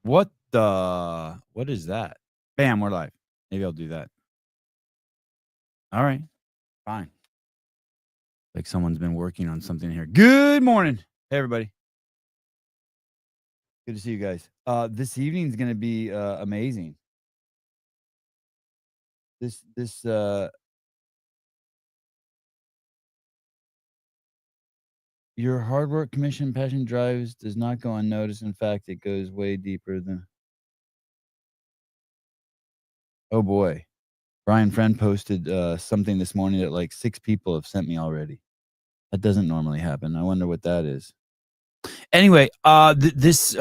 What is that? Bam, we're live. Maybe I'll do that. All right. Fine. Like someone's been working on something here. Good morning. Hey, everybody. Good to see you guys. This evening's going to be amazing. Your hard work, commission, passion, drives does not go unnoticed. In fact, it goes way deeper than. Oh boy. Brian Friend posted something this morning that like 6 people have sent me already. That doesn't normally happen. I wonder what that is. Anyway, this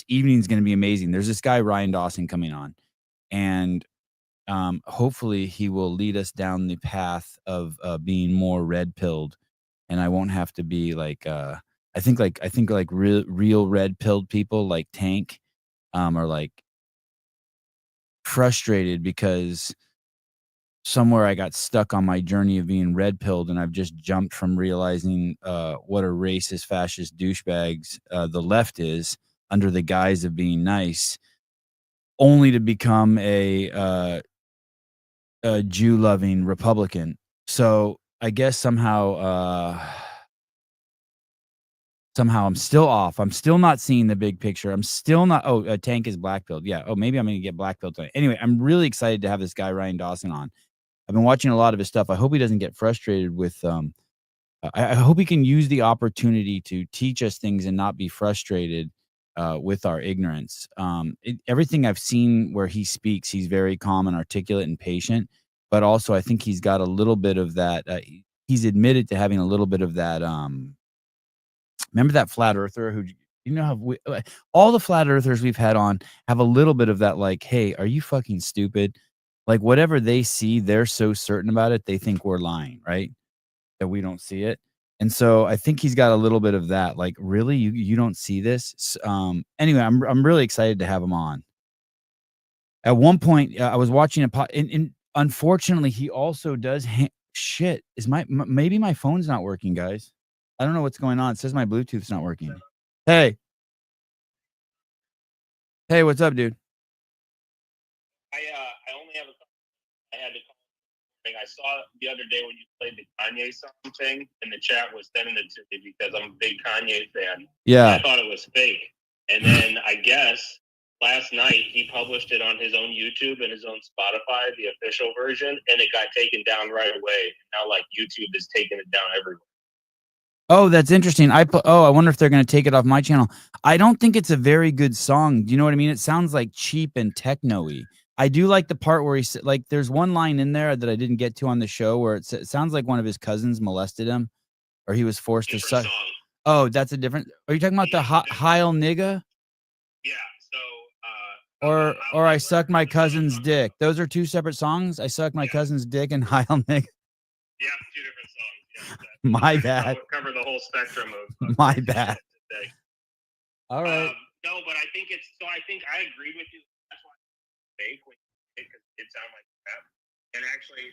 evening's gonna be amazing. There's this guy, Ryan Dawson, coming on, and hopefully he will lead us down the path of being more red pilled, and I won't have to be like I think like real red pilled people like Tank are like frustrated because somewhere I got stuck on my journey of being red pilled, and I've just jumped from realizing what a racist, fascist douchebags the left is under the guise of being nice, only to become a Jew-loving Republican. So I guess somehow I'm still off. I'm still not seeing the big picture. I'm still not. Oh, Tank is black pilled. Yeah. Oh, maybe I'm gonna get black pilled tonight. Anyway, I'm really excited to have this guy Ryan Dawson on. I've been watching a lot of his stuff. I hope he doesn't get frustrated with. I hope he can use the opportunity to teach us things and not be frustrated with our ignorance. Everything I've seen where he speaks, he's very calm and articulate and patient. But also, I think he's got a little bit of that. He's admitted to having a little bit of that. Remember that flat earther who how all the flat earthers we've had on have a little bit of that. Like, hey, are you fucking stupid? Like whatever they see, they're so certain about it, they think we're lying, right? That we don't see it. And so I think he's got a little bit of that. Like, really, you don't see this? Anyway, I'm really excited to have him on. At one point, I was watching and unfortunately, he also does shit. Is maybe my phone's not working, guys? I don't know what's going on. It says my Bluetooth's not working. Hey, what's up, dude? I only have I had to call. I saw the other day when you played the Kanye song thing, and the chat was sending it to me because I'm a big Kanye fan. Yeah. I thought it was fake. And then I guess last night he published it on his own YouTube and his own Spotify, the official version, and it got taken down right away. Now, like, YouTube is taking it down everywhere. Oh, that's interesting. I wonder if they're going to take it off my channel. I don't think it's a very good song. Do you know what I mean? It sounds like cheap and techno-y. I do like the part where he said, like, there's one line in there that I didn't get to on the show where it sounds like one of his cousins molested him, or he was forced to suck. Oh, that's a different. Are you talking about the Heil nigga? Yeah. So. Or I suck my cousin's dick. Those are two separate songs. I suck my cousin's dick and Heil nigga. Yeah, two different songs. Yeah, my bad. Cover the whole spectrum of my bad. Today. All right. No, but I think it's so. I think I agree with you. That's why it's fake because it sounded like that. And actually,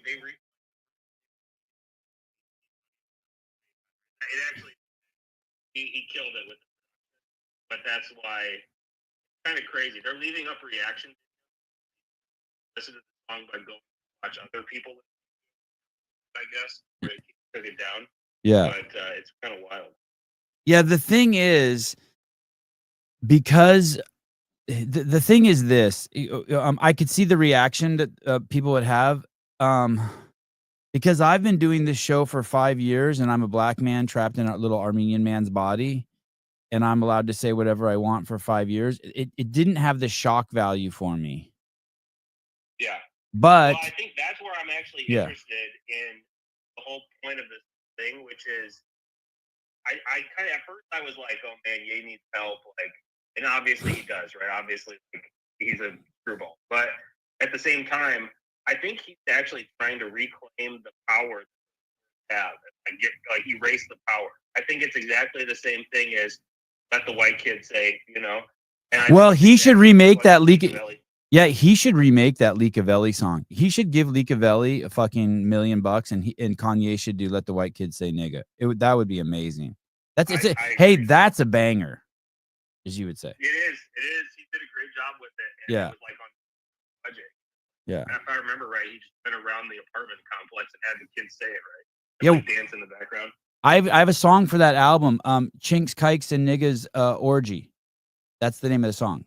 he killed it with. But that's why it's kind of crazy. They're leaving up reaction. Listen to the song, but go watch other people. I guess took it down. Yeah, but it's kind of wild. Yeah, the thing is, because the thing is this, I could see the reaction that people would have, because I've been doing this show for 5 years, and I'm a black man trapped in a little Armenian man's body, and I'm allowed to say whatever I want for 5 years. It didn't have the shock value for me. Yeah. But well, I think that's where I'm actually interested in the whole point of this thing, which is I kind of at first I was like, oh man, Ye needs help, like, and obviously he does, right? Obviously, like, he's a screwball, but at the same time, I think he's actually trying to reclaim the power that have, like erase the power. I think it's exactly the same thing as let the white kid say, you know. Well, he should remake that Yeah, he should remake that Licavelli song. He should give Licavelli a fucking $1 million, and Kanye should do "Let the White Kid Say Nigga." That would be amazing. That's a banger, as you would say. It is. He did a job with it, and it was like on budget. Yeah. And if I remember right, he just went around the apartment complex and had the kids say it right. Yeah. Like dance in the background. I have a song for that album. Chinks, Kikes, and Niggas Orgy. That's the name of the song.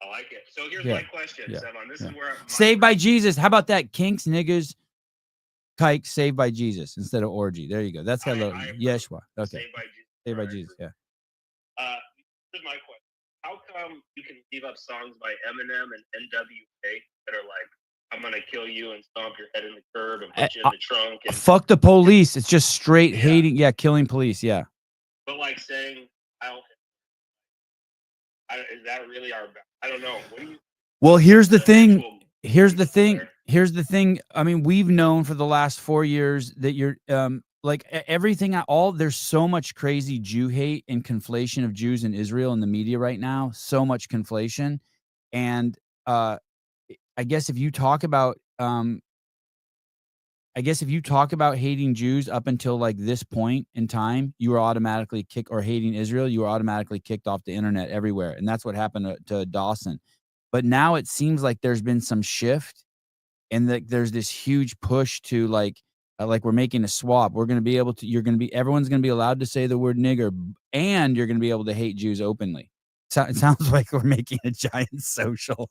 I like it. So here's my question, Sevon. This is where Saved by Jesus. How about that? Kinks, Niggas, Kikes, Saved by Jesus instead of orgy. There you go. That's got a little Yeshua. Okay. Saved by Jesus. Saved by Jesus. Yeah. Here's my question. How come you can leave up songs by Eminem and NWA that are like, I'm going to kill you and stomp your head in the curb and put you in the trunk? And, fuck the police. It's just straight hating. Yeah, killing police. Yeah. But like saying, is that really our... I don't know. What do you... Well, here's the thing. Here's the thing. I mean, we've known for the last 4 years that you're... like everything, there's so much crazy Jew hate and conflation of Jews in Israel in the media right now. So much conflation. And I guess if you talk about hating Jews up until like this point in time, you are automatically kicked, or hating Israel, you are automatically kicked off the internet everywhere. And that's what happened to Dawson. But now it seems like there's been some shift, and that there's this huge push to like we're making a swap. We're going to be able to, everyone's going to be allowed to say the word nigger, and you're going to be able to hate Jews openly. So it sounds like we're making a giant social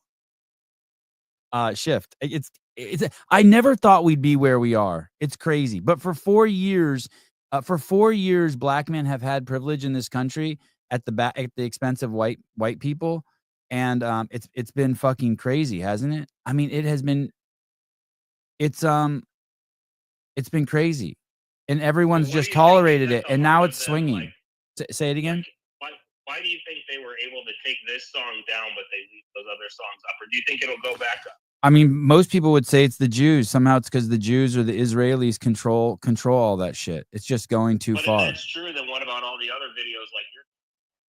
shift. I never thought we'd be where we are. It's crazy. But for 4 years, black men have had privilege in this country at the expense of white people. And it's been fucking crazy, hasn't it? I mean, it has been. It's been crazy, and everyone's just tolerated it, and now it's swinging. Say it again. Why do you think they were able to take this song down, but they leave those other songs up? Or do you think it'll go back up? I mean, most people would say it's the Jews. Somehow it's because the Jews or the Israelis control all that shit. It's just going too far. If that's true, then what about all the other videos like yours?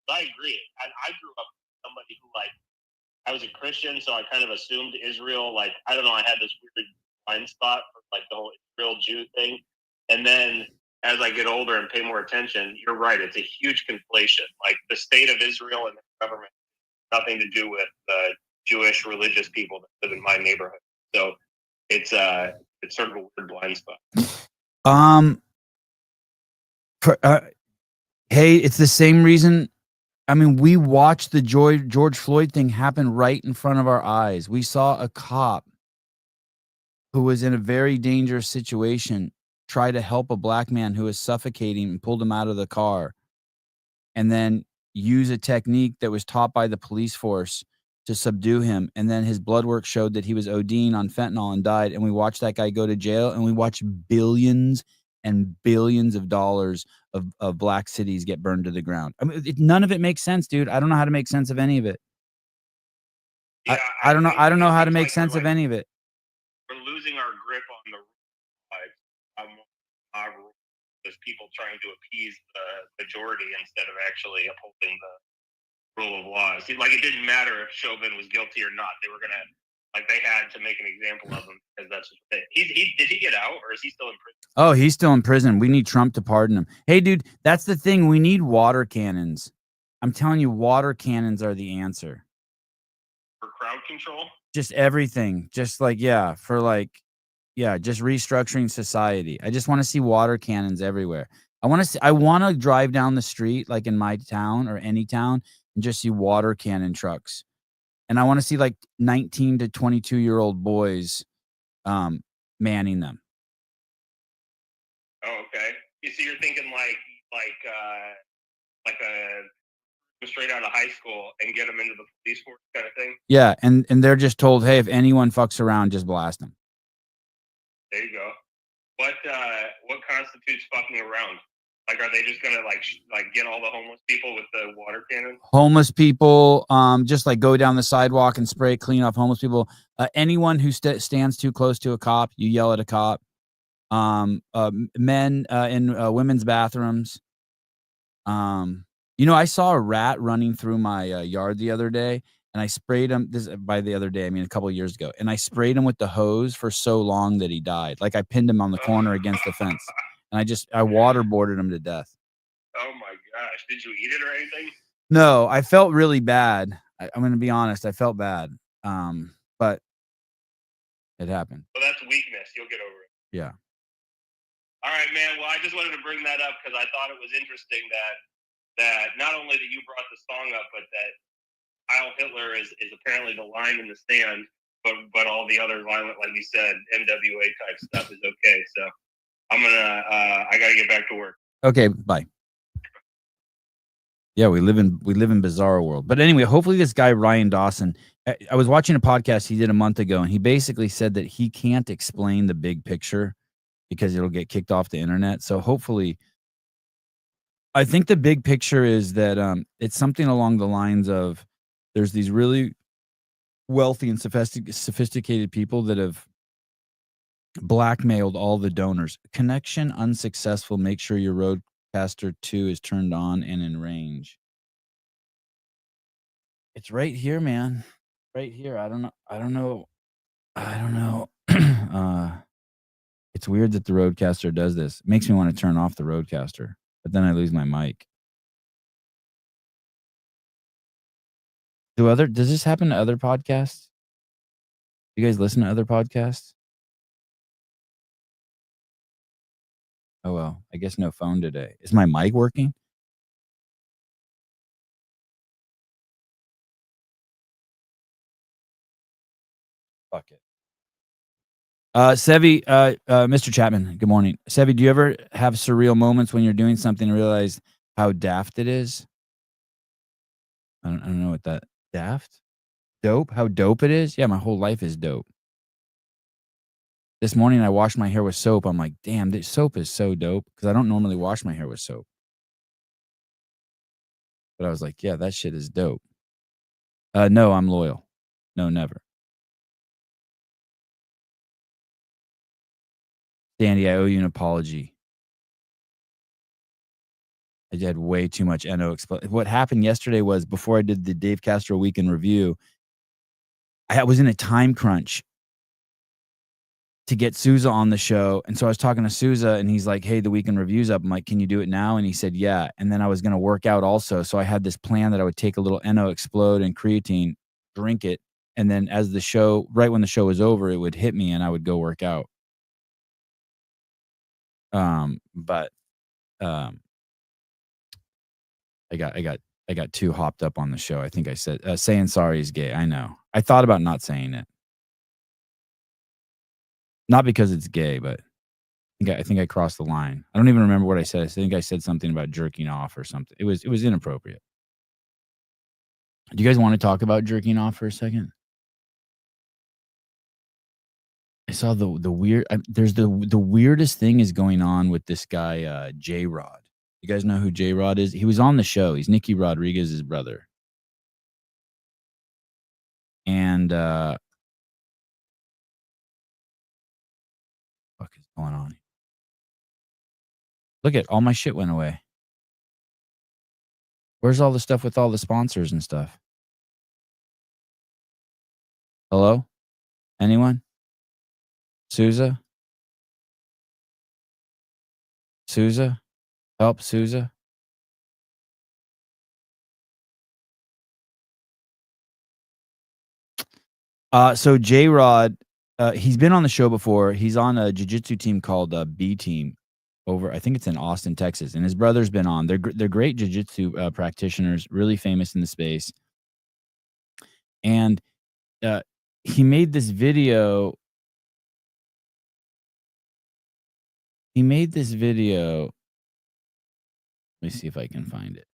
I agree. I grew up with somebody who, like, I was a Christian, so I kind of assumed Israel, like, I don't know, I had this weird blind spot for like the whole Israel Jew thing. And then as I get older and pay more attention, you're right, it's a huge conflation. Like the state of Israel and the government, nothing to do with the Jewish religious people that live in my neighborhood. So it's sort of a weird blind spot. Hey, it's the same reason. I mean, we watched the George Floyd thing happen right in front of our eyes. We saw a cop who was in a very dangerous situation try to help a black man who was suffocating and pulled him out of the car, and then use a technique that was taught by the police force to subdue him. And then his blood work showed that he was ODing on fentanyl and died. And we watched that guy go to jail, and we watched billions and billions of dollars of black cities get burned to the ground. I mean, none of it makes sense, dude. I don't know how to make sense of any of it. Yeah, I don't know how to make sense of any of it. We're losing our grip on the as people trying to appease the majority instead of actually upholding the rule of law. It seemed like it didn't matter if Chauvin was guilty or not. They were gonna, like, they had to make an example of him because that's what they, did he get out, or is he still in prison? Oh, he's still in prison. We need Trump to pardon him. Hey, dude, that's the thing. We need water cannons. I'm telling you, water cannons are the answer. For crowd control? Just everything. Just like, just restructuring society. I just want to see water cannons everywhere. I want to drive down the street, like in my town or any town, and just see water cannon trucks. And I want to see like 19 to 22-year-old boys manning them. Oh, okay. So you're thinking like a straight out of high school and get them into the police force kind of thing? Yeah, and they're just told, hey, if anyone fucks around, just blast them. There you go. What constitutes fucking around? Like, are they just gonna like get all the homeless people with the water cannon? Homeless people, just like go down the sidewalk and spray clean off homeless people. Anyone who stands too close to a cop, you yell at a cop. Men in women's bathrooms. I saw a rat running through my yard the other day, and I sprayed him. By the other day, I mean a couple of years ago, and I sprayed him with the hose for so long that he died. Like I pinned him on the corner against the fence, and I waterboarded him to death. Oh my gosh! Did you eat it or anything? No, I felt really bad. I'm gonna be honest, I felt bad. But it happened. Well, that's weakness. You'll get over it. Yeah. All right, man. Well, I just wanted to bring that up because I thought it was interesting that not only that you brought the song up, but that Heil Hitler is apparently the line in the stand, but all the other violent, like you said, NWA type stuff is okay. So I gotta get back to work. Okay, bye. Yeah, we live in bizarre world. But anyway, hopefully this guy Ryan Dawson. I was watching a podcast he did a month ago, and he basically said that he can't explain the big picture because it'll get kicked off the internet. So hopefully, I think the big picture is that it's something along the lines of there's these really wealthy and sophisticated people that have blackmailed all the donors. Connection unsuccessful. Make sure your Roadcaster 2 is turned on and in range. It's right here, man. Right here. I don't know. It's weird that the Roadcaster does this. It makes me want to turn off the Roadcaster, but then I lose my mic. Does this happen to other podcasts? You guys listen to other podcasts? Oh well, I guess no phone today. Is my mic working? Fuck it. Sevi, Mr. Chapman, good morning. Sevi, do you ever have surreal moments when you're doing something and realize how daft it is? I don't know what that daft? Dope? How dope it is? Yeah, my whole life is dope. This morning I washed my hair with soap. I'm like, damn, this soap is so dope because I don't normally wash my hair with soap. But I was like, yeah, that shit is dope. No, I'm loyal. No, never. Dandy, I owe you an apology. I had way too much NO. What happened yesterday was before I did the Dave Castro Weekend Review, I was in a time crunch to get Souza on the show. And so I was talking to Souza and he's like, hey, the Weekend Review's up. I'm like, can you do it now? And he said, yeah. And then I was going to work out also. So I had this plan that I would take a little NO Explode and creatine, drink it. And then as the show, right when the show was over, it would hit me and I would go work out. But I got too hopped up on the show. I think I said saying sorry is gay. I know. I thought about not saying it. Not because it's gay, but I think I crossed the line. I don't even remember what I said. I think I said something about jerking off or something. It was inappropriate. Do you guys want to talk about jerking off for a second? I saw the weird. There's the weirdest thing is going on with this guy J-Rod. You guys know who J-Rod is? He was on the show. He's Nicky Rodriguez's brother. And what is going on? Look at all my shit went away. Where's all the stuff with all the sponsors and stuff? Hello? Anyone? Souza? Souza? Help, Souza? So J-Rod, he's been on the show before. He's on a jiu-jitsu team called B Team over, I think it's in Austin, Texas. And his brother's been on. They're great jiu-jitsu practitioners, really famous in the space. And he made this video. Let me see if I can find it.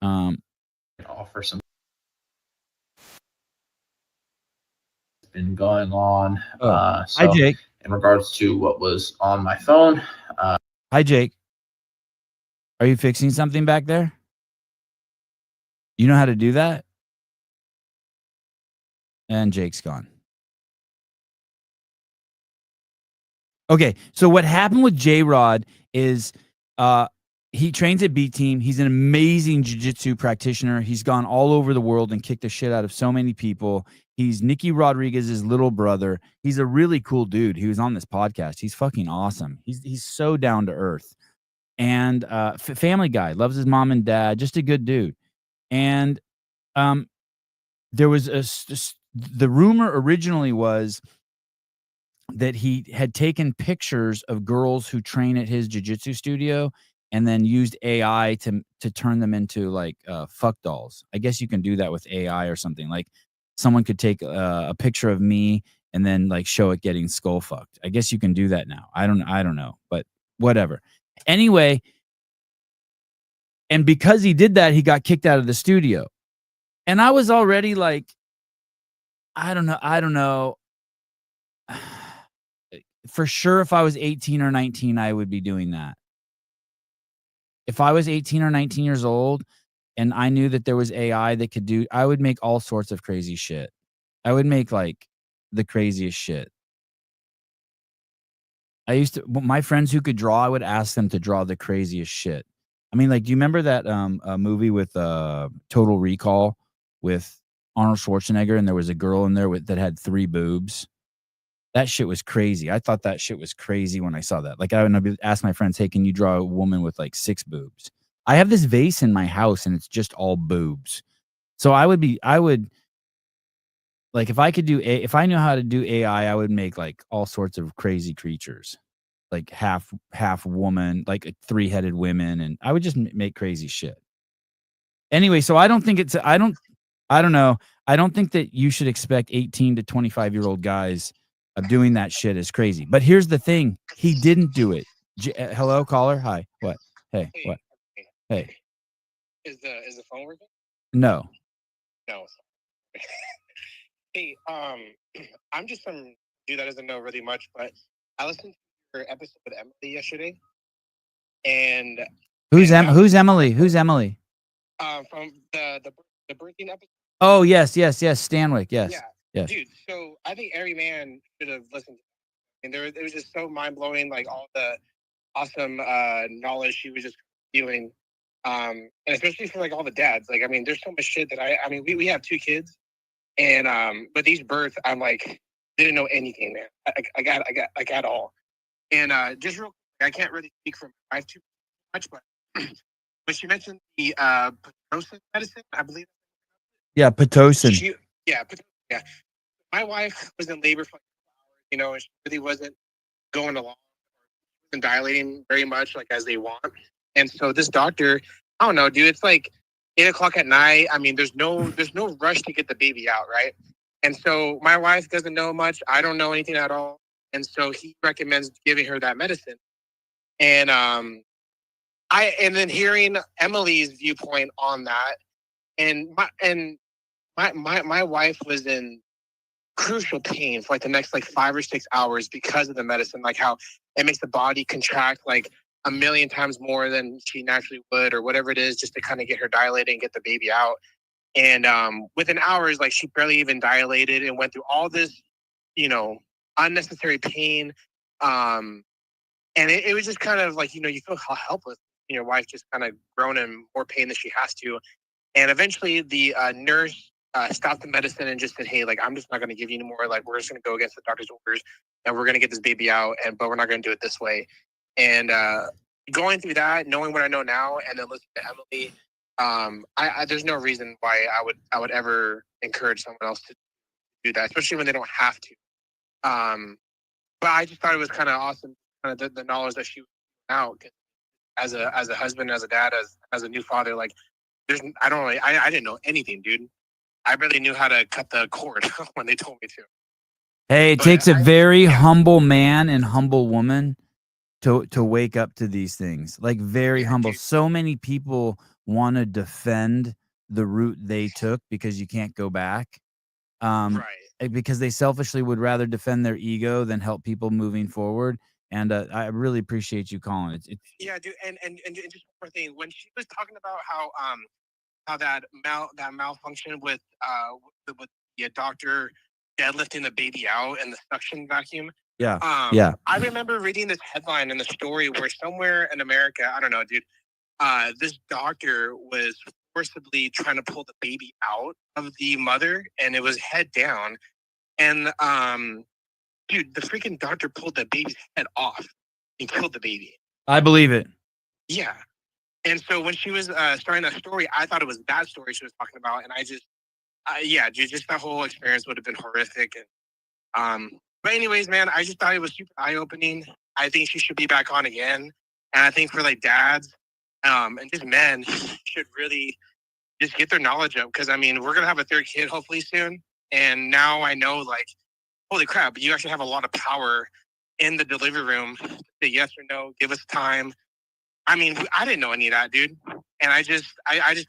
Offer some. It's been going on. Hi, Jake. In regards to what was on my phone. Hi, Jake. Are you fixing something back there? You know how to do that? And Jake's gone. Okay, so what happened with J-Rod is he trains at B Team. He's an amazing jiu-jitsu practitioner. He's gone all over the world and kicked the shit out of so many people. He's Nicky Rodriguez's little brother. He's a really cool dude. He was on this podcast. He's fucking awesome. He's so down to earth. And family guy, loves his mom and dad, just a good dude. And there was the rumor originally was that he had taken pictures of girls who train at his jiu-jitsu studio and then used AI to turn them into like fuck dolls. I guess you can do that with AI or something. Like someone could take a picture of me and then like show it getting skull fucked. I guess you can do that now. I don't know, but whatever. Anyway, and because he did that, he got kicked out of the studio. And I was already like, I don't know. For sure, if I was 18 or 19, I would be doing that. If I was 18 or 19 years old and I knew that there was AI that could do, I would make all sorts of crazy shit. I would make like the craziest shit. My friends who could draw, I would ask them to draw the craziest shit. I mean, like, do you remember that movie with Total Recall with Arnold Schwarzenegger, and there was a girl in there that had 3 boobs? That shit was crazy. I thought that shit was crazy when I saw that. Like, I would ask my friends, hey, can you draw a woman with like 6 boobs? I have this vase in my house and it's just all boobs. So I would like, if I knew how to do AI, I would make like all sorts of crazy creatures, like half woman, like 3-headed women. And I would just make crazy shit. Anyway, so I don't think I don't know. I don't think that you should expect 18 to 25-year-old guys of doing that shit is crazy. But here's the thing. He didn't do it. Hello, caller. Hi. What? Hey, what? Hey. Is the phone working? No. No. Hey, I'm just some dude that doesn't know really much, but I listened to your episode with Emily yesterday. And Who's Emily? Who's Emily? From the birthing episode. Oh, yes. Stanwyck. Yes. Yeah. Yes. Dude, so I think every man should have listened to it. And it was just so mind blowing, like all the awesome knowledge she was just dealing. And especially for like all the dads. Like, I mean, there's so much shit that I mean, we have 2 kids. And but these births, I'm like, didn't know anything, man. I got all. And just real quick, I can't really speak for my wife too much, but when she mentioned the Pitocin medicine, I believe. Yeah, Pitocin. Yeah. My wife was in labor for and she really wasn't going along and dilating very much, like as they want. And so this doctor, I don't know, dude, it's like 8:00 at night. I mean, there's no rush to get the baby out, right? And so my wife doesn't know much. I don't know anything at all. And so he recommends giving her that medicine. And then hearing Emily's viewpoint on that, and my wife was in crucial pain for like the next like 5 or 6 hours because of the medicine, like how it makes the body contract like 1,000,000 times more than she naturally would, or whatever it is, just to kind of get her dilated and get the baby out. And within hours, like she barely even dilated and went through all this, unnecessary pain. And it was just kind of like, you feel helpless. Your wife just kind of grown in more pain than she has to. And eventually the nurse stopped the medicine and just said, hey, like, I'm just not going to give you anymore. Like, we're just going to go against the doctor's orders and we're going to get this baby out. But we're not going to do it this way. And going through that, knowing what I know now, and then listening to Emily, there's no reason why I would ever encourage someone else to do that, especially when they don't have to. But I just thought it was kind of awesome, kind of the knowledge that she was out as a husband, as a dad, as a new father. Like, I didn't know anything, dude. I barely knew how to cut the cord when they told me to. Hey, it takes a very humble man and humble woman to wake up to these things. Like, very humble. Dude. So many people want to defend the route they took because you can't go back. Right. Because they selfishly would rather defend their ego than help people moving forward. And I really appreciate you calling it. Yeah, dude. And just one more thing. When she was talking about how that malfunction with the doctor deadlifting the baby out and the suction vacuum. Yeah. I remember reading this headline in the story where somewhere in America, I don't know, dude, this doctor was forcibly trying to pull the baby out of the mother, and it was head down. And dude, the freaking doctor pulled the baby's head off and killed the baby. I believe it. Yeah. And so when she was starting that story, I thought it was that story she was talking about, and I just, yeah, just that whole experience would have been horrific. And but anyways, man, I just thought it was super eye opening. I think she should be back on again, and I think for like dads, and just men should really just get their knowledge up, because I mean we're gonna have a third kid hopefully soon, and now I know, like, holy crap, you actually have a lot of power in the delivery room to say yes or no, give us time. I mean, I didn't know any of that, dude, and I just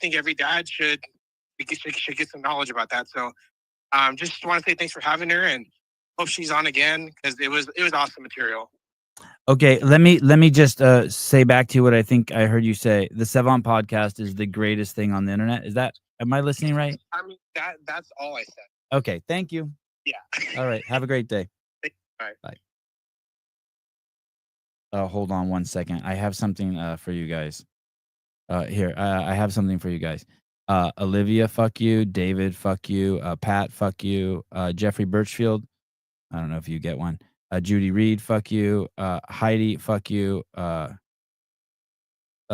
think every dad should get some knowledge about that. So, just want to say thanks for having her, and hope she's on again, because it was awesome material. Okay, let me just say back to you what I think I heard you say. The Savant podcast is the greatest thing on the internet. Is that, am I listening right? I mean, that's all I said. Okay, thank you. Yeah. All right, have a great day. Bye. Bye. Hold on one second. I have something for you guys. Here, I have something for you guys. Olivia, fuck you. David, fuck you. Pat, fuck you. Jeffrey Birchfield, I don't know if you get one. Judy Reed, fuck you. Heidi, fuck you.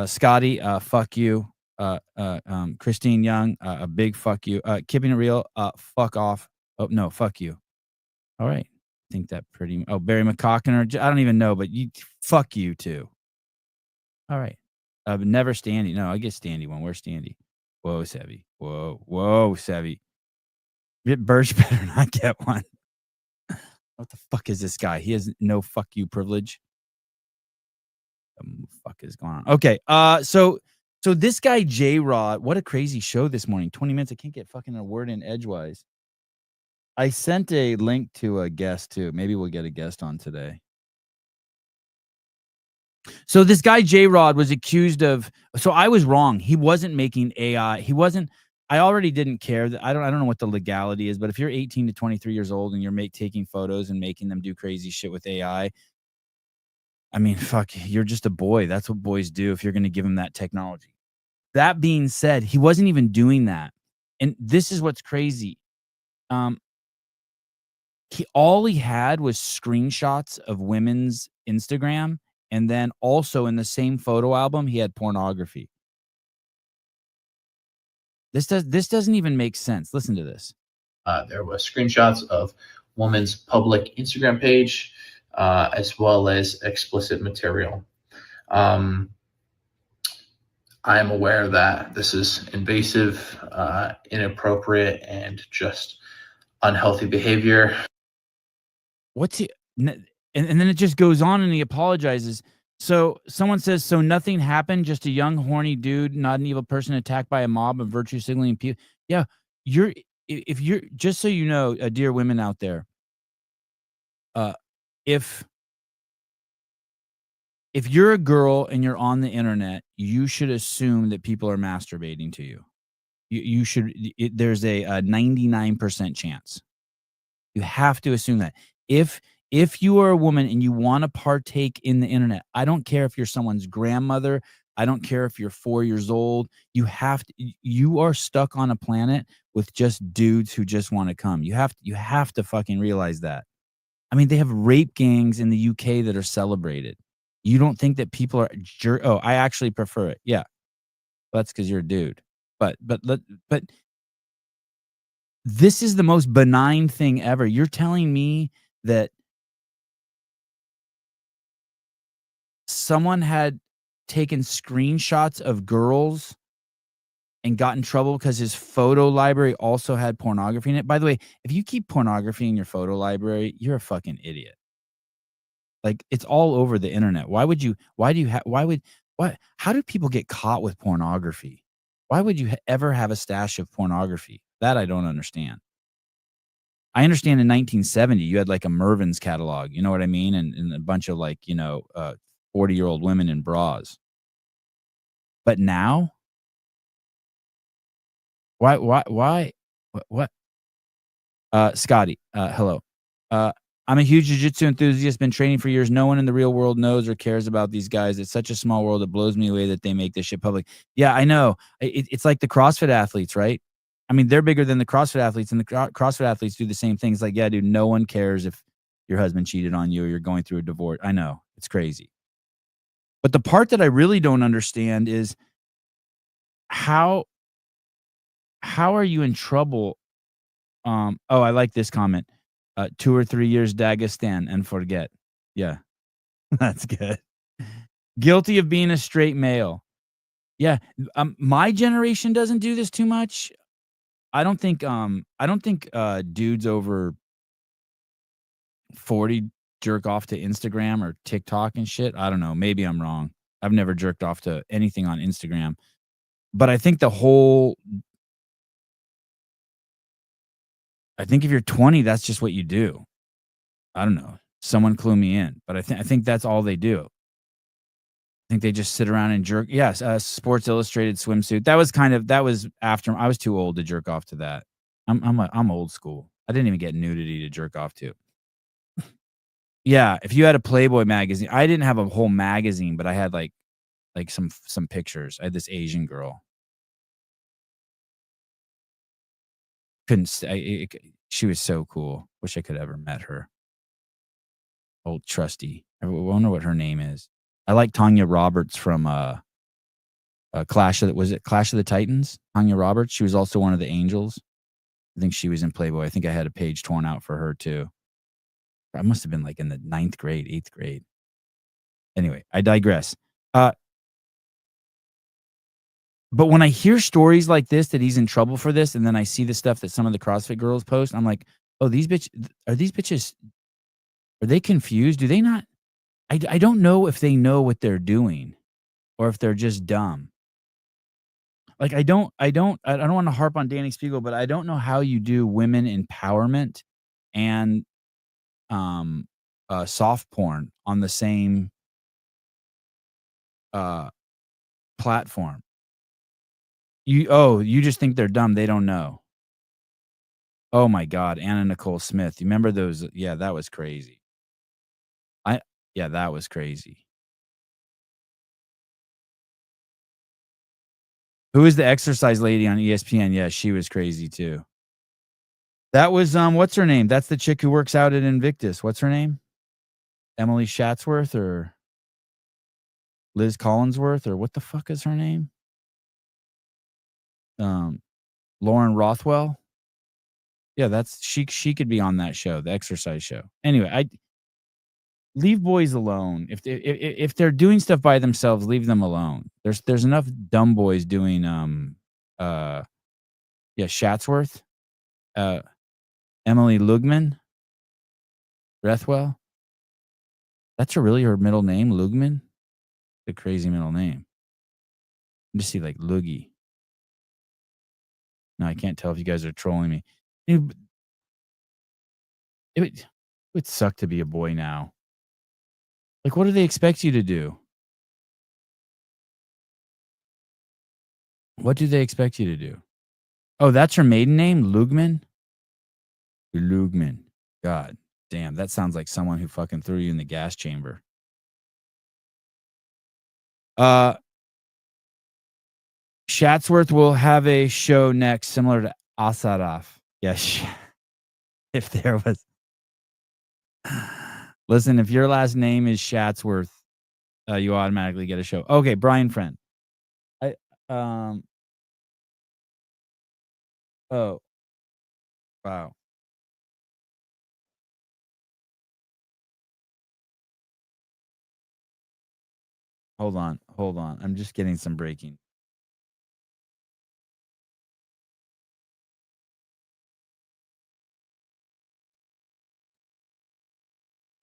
Scotty, fuck you. Christine Young, a big fuck you. Keeping it real, fuck off. Oh no, fuck you. All right, I think that pretty. Oh, Barry McCockiner, I don't even know, but you, fuck you too. All right, never Standy. No, I get Standy one. Where's Standy? Whoa, Sevy. Whoa, Sevy. Birch better not get one. What the fuck is this guy? He has no fuck you privilege. What the fuck is going on? Okay. So this guy J-Rod, what a crazy show this morning. 20 minutes. I can't get fucking a word in edgewise. I sent a link to a guest too. Maybe we'll get a guest on today. So this guy J-Rod was accused of. So I was wrong. He wasn't making AI. He wasn't. I already didn't care. I don't know what the legality is, but if you're 18 to 23 years old and you're taking photos and making them do crazy shit with AI, I mean, fuck, you're just a boy. That's what boys do if you're going to give them that technology. That being said, he wasn't even doing that. And this is what's crazy. All he had was screenshots of women's Instagram, and then also in the same photo album, he had pornography. This doesn't even make sense. Listen to this. There was screenshots of woman's public Instagram page, as well as explicit material. I am aware that this is invasive, inappropriate, and just unhealthy behavior. What's he? And then it just goes on, and he apologizes. So someone says, so nothing happened, just a young, horny dude, not an evil person, attacked by a mob of virtue signaling people. Yeah, if you're, just so you know, dear women out there, if you're a girl and you're on the internet, you should assume that people are masturbating to you. You should. There's a 99% chance. You have to assume that. If you are a woman and you want to partake in the internet, I don't care if you're someone's grandmother. I don't care if you're 4 years old. You are stuck on a planet with just dudes who just want to come. You have to fucking realize that. I mean, they have rape gangs in the UK that are celebrated. You don't think that people are oh, I actually prefer it. Yeah. Well, that's because you're a dude. But this is the most benign thing ever. You're telling me that someone had taken screenshots of girls and got in trouble because his photo library also had pornography in it. By the way, if you keep pornography in your photo library, you're a fucking idiot. Like, it's all over the internet. How do people get caught with pornography? Why would you ever have a stash of pornography? That I don't understand. I understand in 1970, you had like a Mervyn's catalog, you know what I mean? And a bunch of 40-year-old women in bras. But now? Why? What? Scotty, hello. I'm a huge jiu-jitsu enthusiast, been training for years. No one in the real world knows or cares about these guys. It's such a small world. It blows me away that they make this shit public. Yeah, I know. It's like the CrossFit athletes, right? I mean, they're bigger than the CrossFit athletes, and the CrossFit athletes do the same things. Like, yeah, dude, no one cares if your husband cheated on you or you're going through a divorce. I know. It's crazy. But the part that I really don't understand is how are you in trouble? Oh, I like this comment. 2 or 3 years Dagestan and forget. Yeah, that's good. Guilty of being a straight male. Yeah, my generation doesn't do this too much. I don't think dudes over 40 jerk off to Instagram or TikTok and shit. I don't know. Maybe I'm wrong. I've never jerked off to anything on Instagram. But I think if you're 20, that's just what you do. I don't know. Someone clue me in. But I think that's all they do. I think they just sit around and jerk. Yes, Sports Illustrated swimsuit. That was after I was too old to jerk off to that. I'm old school. I didn't even get nudity to jerk off to. Yeah, if you had a Playboy magazine, I didn't have a whole magazine, but I had like some pictures. I had this Asian girl. She was so cool. Wish I could ever met her. Old trusty. I wonder what her name is. I like Tanya Roberts from Clash of the Titans? Tanya Roberts. She was also one of the Angels. I think she was in Playboy. I think I had a page torn out for her too. I must have been like in the 9th grade, 8th grade. Anyway, I digress. But when I hear stories like this, that he's in trouble for this, and then I see the stuff that some of the CrossFit girls post, I'm like, oh, these bitches, are they confused? Do they not? I don't know if they know what they're doing or if they're just dumb. Like, I don't want to harp on Danny Spiegel, but I don't know how you do women empowerment and soft porn on the same platform. You just think they're dumb. They don't know. Oh my God, Anna Nicole Smith. You remember those? Yeah, that was crazy. Yeah, that was crazy. Who is the exercise lady on ESPN? Yeah, she was crazy too. That was what's her name? That's the chick who works out at Invictus. What's her name? Emily Shatsworth or Liz Collinsworth, or what the fuck is her name? Lauren Rothwell. Yeah, that's she could be on that show, the exercise show. Anyway, I leave boys alone. If they're doing stuff by themselves, leave them alone. There's enough dumb boys doing Shatsworth, Emily Lugman, Rethwell. That's really her middle name, Lugman. A crazy middle name. Just see like Loogie. No, I can't tell if you guys are trolling me. It would suck to be a boy now. Like, what do they expect you to do? What do they expect you to do? Oh, that's her maiden name? Lugman? Lugman. God damn, that sounds like someone who fucking threw you in the gas chamber. Shatsworth will have a show next similar to Asaraf. Yes. If there was. Listen, if your last name is Shatsworth, you automatically get a show. Okay, Brian Friend. Oh. Wow. Hold on. I'm just getting some breaking.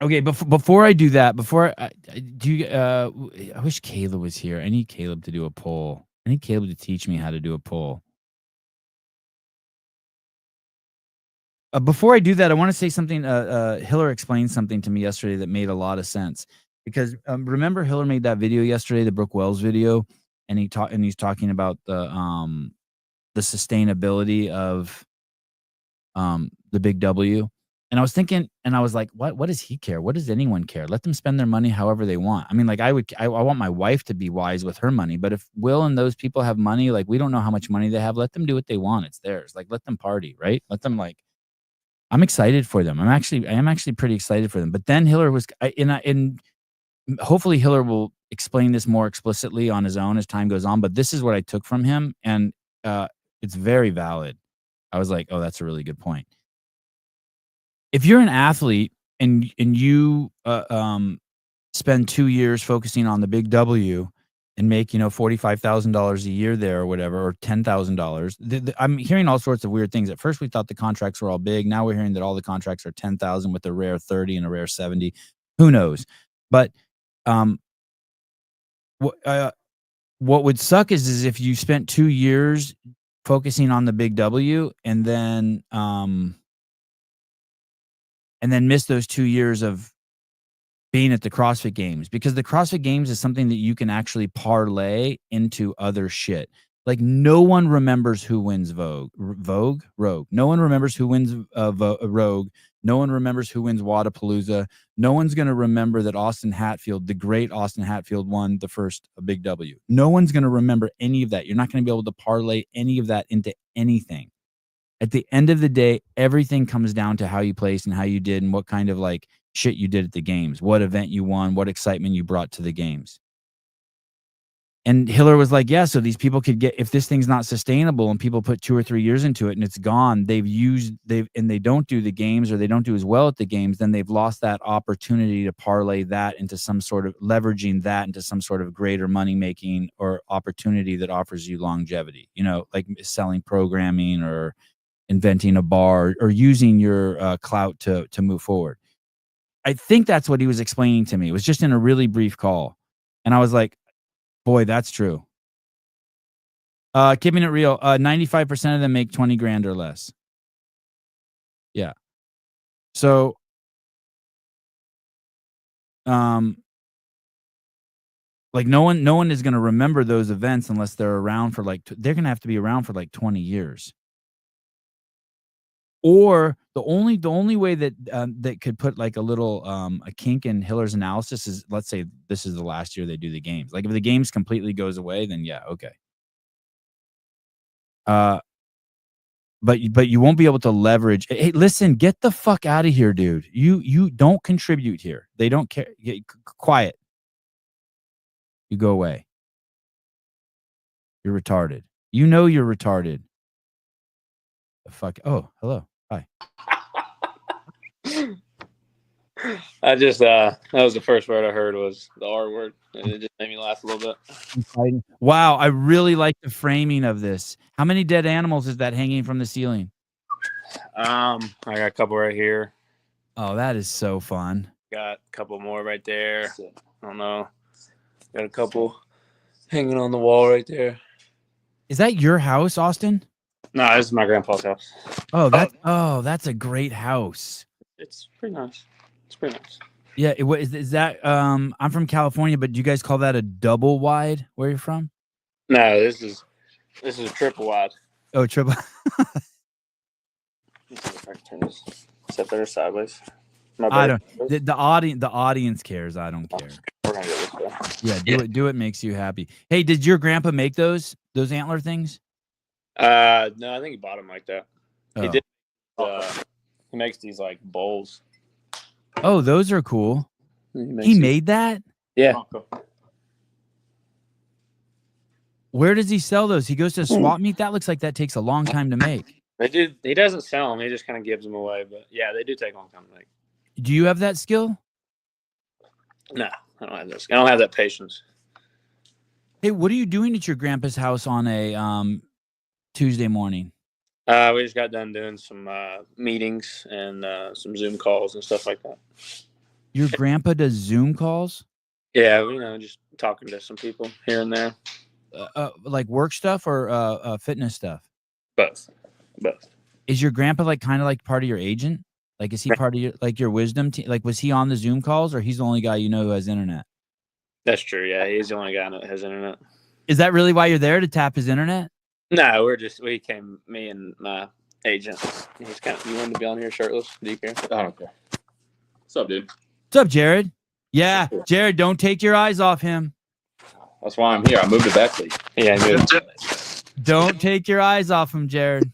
Okay, before I do that, I wish Caleb was here. I need Caleb to do a poll. I need Caleb to teach me how to do a poll. Before I do that, I want to say something. Hiller explained something to me yesterday that made a lot of sense. Because remember, Hiller made that video yesterday, the Brooke Wells video, and he's talking about the sustainability of the Big W. And I was thinking, and I was like, what does he care? What does anyone care? Let them spend their money however they want. I mean, like I want my wife to be wise with her money, but if Will and those people have money, like we don't know how much money they have, let them do what they want. It's theirs. Like let them party, right? Let them I'm excited for them. I am actually pretty excited for them. But then Hiller was, and hopefully Hiller will explain this more explicitly on his own as time goes on, but this is what I took from him, and it's very valid. I was like, oh, that's a really good point. If you're an athlete and you spend 2 years focusing on the big W and make, $45,000 a year there or whatever, or $10,000. I'm hearing all sorts of weird things. At first, we thought the contracts were all big. Now we're hearing that all the contracts are 10,000 with a rare 30 and a rare 70. Who knows? But what would suck is if you spent 2 years focusing on the big W and then missed those 2 years of being at the CrossFit Games, because the CrossFit Games is something that you can actually parlay into other shit. Like, no one remembers who wins Rogue. No one remembers who wins Rogue. No one remembers who wins Wadapalooza. No one's going to remember that Austin Hatfield, the great Austin Hatfield, won the first Big W. No one's going to remember any of that. You're not going to be able to parlay any of that into anything. At the end of the day, everything comes down to how you placed and how you did and what kind of like shit you did at the games, what event you won, what excitement you brought to the games. And Hiller was like, yeah, so these people could get, if this thing's not sustainable and people put 2 or 3 years into it and it's gone, they don't do the games, or they don't do as well at the games, then they've lost that opportunity to parlay that into some sort of leveraging that into some sort of greater money making or opportunity that offers you longevity, like selling programming or inventing a bar or using your clout to move forward. I think that's what he was explaining to me. It was just in a really brief call. And I was like, boy, that's true. Keeping it real, 95% of them make 20 grand or less. Yeah. So, like no one is going to remember those events unless they're around for they're going to have to be around for 20 years. Or the only way that that could put a little a kink in Hiller's analysis is, let's say this is the last year they do the games. Like if the games completely goes away, then yeah, okay. But you won't be able to leverage. Hey, listen, get the fuck out of here, dude. You don't contribute here. They don't care. Quiet. You go away. You're retarded. You know you're retarded. The fuck. Oh, hello. Hi. I just that was the first word I heard was the R word, and it just made me laugh a little bit. Wow, I really like the framing of this. How many dead animals is that hanging from the ceiling? I got a couple right here. Oh, that is so fun. Got a couple more right there. I don't know. Got a couple hanging on the wall right there. Is that your house, Austin? No, this is my grandpa's house. Oh, that's a great house. It's pretty nice. It's pretty nice. Yeah, is that I'm from California, but do you guys call that a double wide where you're from? No, this is a triple wide. Oh, triple. Let's see if I can turn this. Set better sideways. I don't. The audience cares. I don't care. We're gonna go this way. Yeah, do it makes you happy. Hey, did your grandpa make those antler things? No, I think he bought them like that. Oh. He did. He makes these like bowls. Oh, those are cool. He made that? Yeah. Oh, cool. Where does he sell those? He goes to swap meet? That looks like that takes a long time to make. They do. He doesn't sell them. He just kind of gives them away. But yeah, they do take a long time to make. Do you have that skill? No, I don't have that skill. I don't have that patience. Hey, what are you doing at your grandpa's house on a Tuesday morning? We just got done doing some meetings and some Zoom calls and stuff like that. Your grandpa does Zoom calls? Yeah, just talking to some people here and there. Like work stuff or fitness stuff? Both. Is your grandpa kind of like part of your agent? Like, is he part of your wisdom team? Like, was he on the Zoom calls, or he's the only guy you know who has internet? That's true. Yeah, he's the only guy that has internet. Is that really why you're there, to tap his internet? No, we came, me and my agent. He's you wanted to be on here shirtless? Do you care? I don't care. What's up, dude? What's up, Jared? Yeah, Jared, don't take your eyes off him. That's why I'm here. I moved to Beckley. Yeah, don't take your eyes off him, Jared.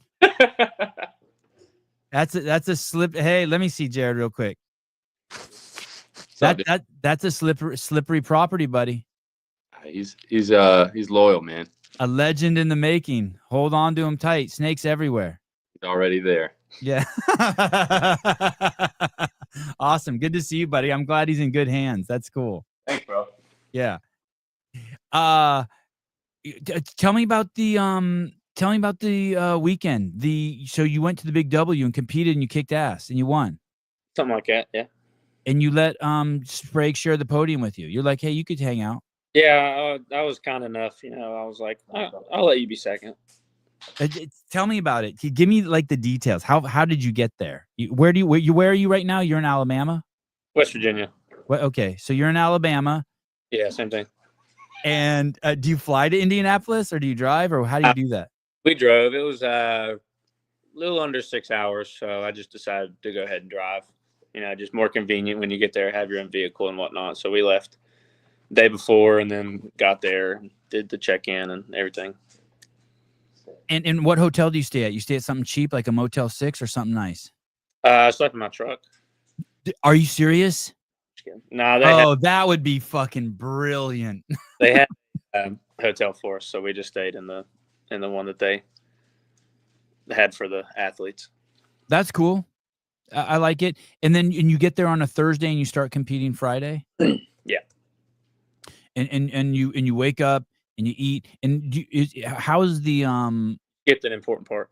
That's a slip. Hey, let me see Jared real quick. That's a slippery property, buddy. He's loyal, man. A legend in the making. Hold on to him tight. Snakes everywhere. He's already there. Yeah. Awesome. Good to see you, buddy. I'm glad he's in good hands. That's cool. Thanks, bro. Yeah. Tell me about the weekend. So you went to the Big W and competed and you kicked ass and you won. Something like that, yeah. And you let Sprague share the podium with you. You're like, hey, you could hang out. Yeah, that was kind enough. You know, I was like, I'll let you be second. Tell me about it. Give me like the details. How did you get there? Where are you right now? You're in Alabama? West Virginia. What? Okay, so you're in Alabama. Yeah, same thing. And do you fly to Indianapolis or do you drive or how do you do that? We drove. It was a little under 6 hours, so I just decided to go ahead and drive. You know, just more convenient when you get there, have your own vehicle and whatnot. So we left the day before and then got there, did the check-in and everything. And what hotel do you stay at? You stay at something cheap like a Motel 6 or something nice? I slept in my truck. Are you serious? No, that would be fucking brilliant. They had a hotel for us, so we just stayed in the one that they had for the athletes. That's cool. I like it. And then you get there on a Thursday and you start competing Friday. Yeah. And you wake up and you eat. And how is the skipped an important part?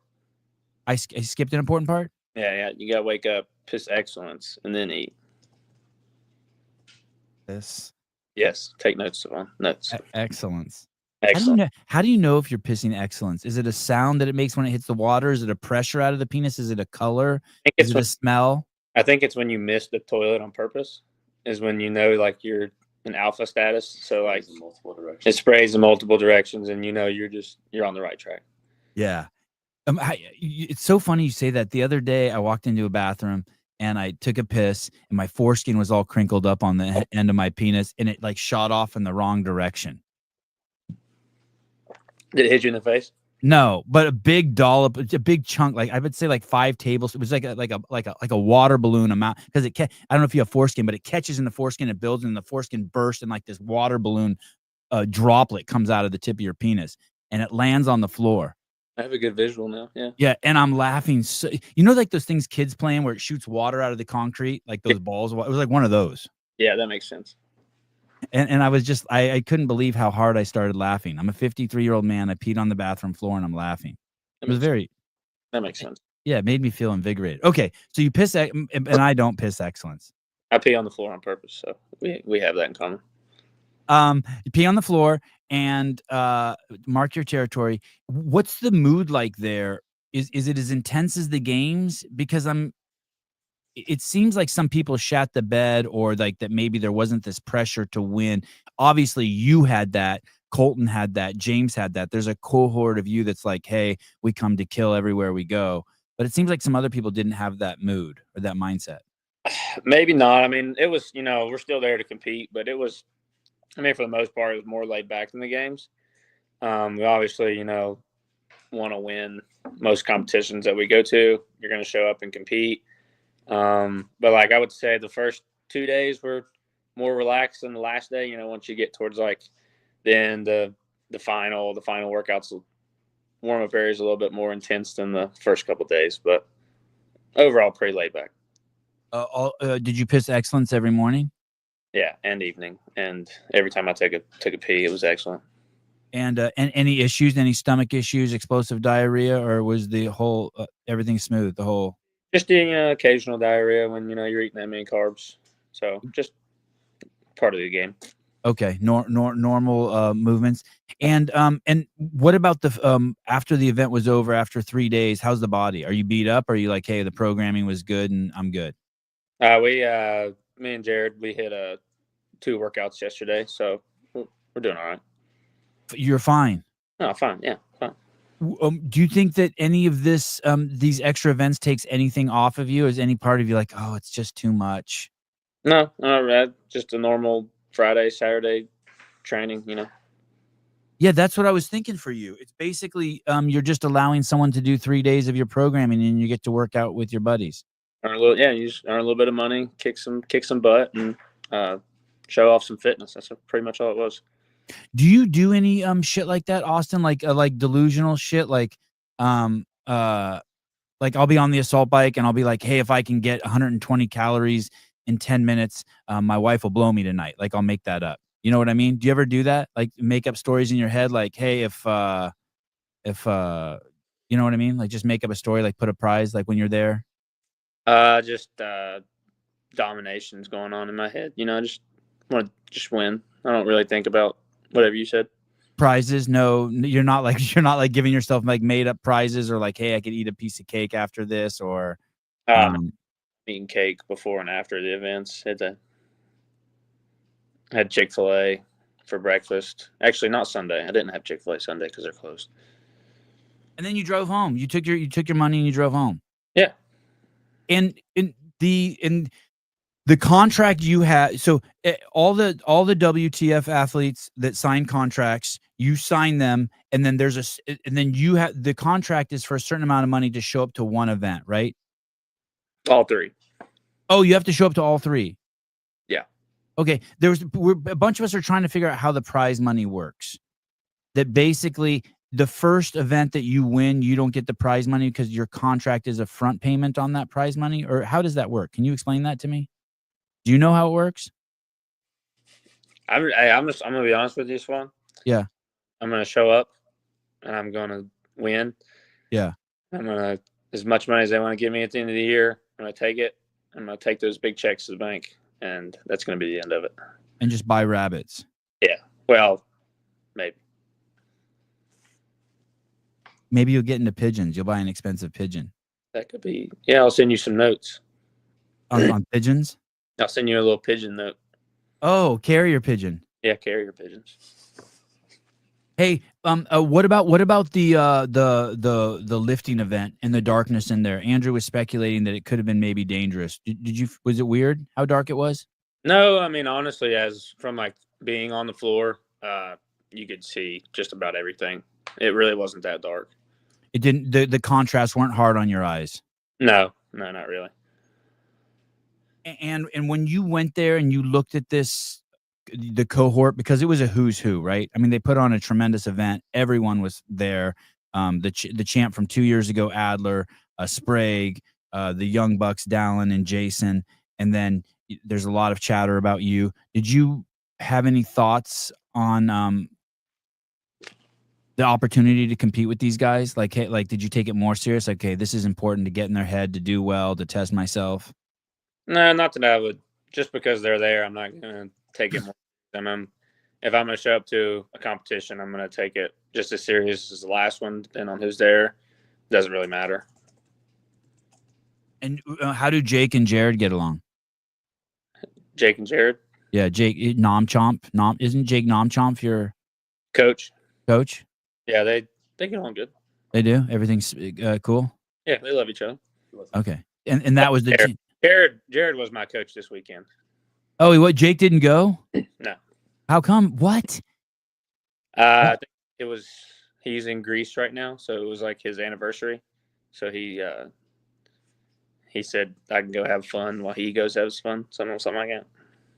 I skipped an important part. Yeah. You gotta wake up, piss excellence, and then eat. Yes. Take notes, Savon. Notes. Excellence. Excellent. How do you know if you're pissing excellence? Is it a sound that it makes when it hits the water? Is it a pressure out of the penis? Is it a color? Is it a smell? I think it's when you miss the toilet on purpose. Is when you know like you're in alpha status. So like it sprays in multiple directions, and you know you're on the right track. Yeah. It's so funny you say that. The other day I walked into a bathroom and I took a piss and my foreskin was all crinkled up on the end of my penis and it like shot off in the wrong direction. Did it hit you in the face? No, but a big dollop, a big chunk, like I would say like 5 tablespoons. It was like a water balloon amount because I don't know if you have foreskin, but it catches in the foreskin, it builds and the foreskin bursts and like this water balloon droplet comes out of the tip of your penis and it lands on the floor. I have a good visual now. Yeah. Yeah. And I'm laughing. So, you know, like those things kids playing where it shoots water out of the concrete, like those balls. It was like one of those. Yeah, that makes sense. And I was just, I couldn't believe how hard I started laughing. I'm a 53-year-old man. I peed on the bathroom floor and I'm laughing. It was that makes sense. Yeah. It made me feel invigorated. Okay. So you piss, and I don't piss excellence. I pee on the floor on purpose. So we have that in common. You pee on the floor and mark your territory. What's the mood like there? Is it as intense as the games? Because it seems like some people shat the bed or like that maybe there wasn't this pressure to win. Obviously you had that, Colton had that, James had that. There's a cohort of you that's like, hey, we come to kill everywhere we go. But it seems like some other people didn't have that mood or that mindset. Maybe not. I mean, it was, we're still there to compete, but it was, for the most part, it was more laid back than the games. We obviously, want to win most competitions that we go to. You're going to show up and compete. But like I would say the first 2 days were more relaxed than the last day. Once you get towards like then the final workouts, warm up area is a little bit more intense than the first couple of days, but overall pretty laid back. Did you piss excellence every morning? Yeah, and evening, and every time I took a pee, it was excellent. And any issues, any stomach issues, explosive diarrhea, or was the whole everything smooth? The whole just the occasional diarrhea when you're eating that many carbs, so just part of the game. Okay, normal movements. And what about the after the event was over, after 3 days? How's the body? Are you beat up? Or are you like, hey, the programming was good and I'm good? Me and Jared, we hit 2 workouts yesterday, so we're doing all right. You're fine. No, fine. Yeah, fine. Do you think that any of this, these extra events takes anything off of you? Is any part of you like, oh, it's just too much? No, just a normal Friday, Saturday training, Yeah, that's what I was thinking for you. It's basically you're just allowing someone to do 3 days of your programming and you get to work out with your buddies. You just earn a little bit of money, kick some butt, and show off some fitness. That's pretty much all it was. Do you do any shit like that, Austin? Like delusional shit, like I'll be on the assault bike and I'll be like, hey, if I can get 120 calories in 10 minutes, my wife will blow me tonight. Like, I'll make that up. You know what I mean? Do you ever do that? Like, make up stories in your head, like, hey, if you know what I mean? Like, just make up a story, like put a prize, like when you're there. Just domination's going on in my head. You know, I just want to just win. I don't really think about whatever you said. Prizes? No, you're not like giving yourself like made up prizes, or like, hey, I could eat a piece of cake after this, or Eating cake before and after the events. Had Chick-fil-A for breakfast. Actually, not Sunday. I didn't have Chick-fil-A Sunday because they're closed. And then you drove home. You took your money and you drove home. Yeah. And the contract you had, so all the WTF athletes that sign contracts, you sign them, and then you have the contract is for a certain amount of money to show up to one event, right? All three. Oh, you have to show up to all three. Yeah. Okay. A bunch of us are trying to figure out how the prize money works. That basically the first event that you win, you don't get the prize money because your contract is a front payment on that prize money, or how does that work? Can you explain that to me? Do you know how it works? I'm gonna be honest with you, Swan. Yeah. I'm gonna show up and I'm gonna win. Yeah. I'm gonna, as much money as they want to give me at the end of the year, I'm gonna take it. I'm gonna take those big checks to the bank, and that's gonna be the end of it. And just buy rabbits. Yeah. Well, maybe. Maybe you'll get into pigeons. You'll buy an expensive pigeon. That could be. Yeah, I'll send you some notes. On pigeons? I'll send you a little pigeon note. Oh, carrier pigeon. Yeah, carrier pigeons. Hey, what about the lifting event and the darkness in there? Andrew was speculating that it could have been maybe dangerous. Was it weird how dark it was? No, I mean, honestly, as from like being on the floor, you could see just about everything. It really wasn't that dark. It didn't. The contrasts weren't hard on your eyes. No, not really. And when you went there and you looked at the cohort, because it was a who's who, right? I mean, they put on a tremendous event. Everyone was there. The champ from 2 years ago, Adler, Sprague, the Young Bucks, Dallin and Jason, and then there's a lot of chatter about you. Did you have any thoughts on the opportunity to compete with these guys? Like, hey, like, did you take it more serious? Like, okay, this is important to get in their head, to do well, to test myself. No, not that I would. Just because they're there, I'm not gonna take it more. If I'm gonna show up to a competition, I'm gonna take it just as serious as the last one. Depending on who's there, doesn't really matter. And how do Jake and Jared get along? Jake and Jared? Yeah, Jake Nom Chomp. Isn't Jake Nom Chomp your coach? Yeah, they get along good. They do. Everything's cool. Yeah, they love each other. Okay, and that was the Jared was my coach this weekend. Oh, what? Jake didn't go? No. How come? What? I think it was. He's in Greece right now, so it was like his anniversary. So he said I can go have fun while he goes have fun, something like that.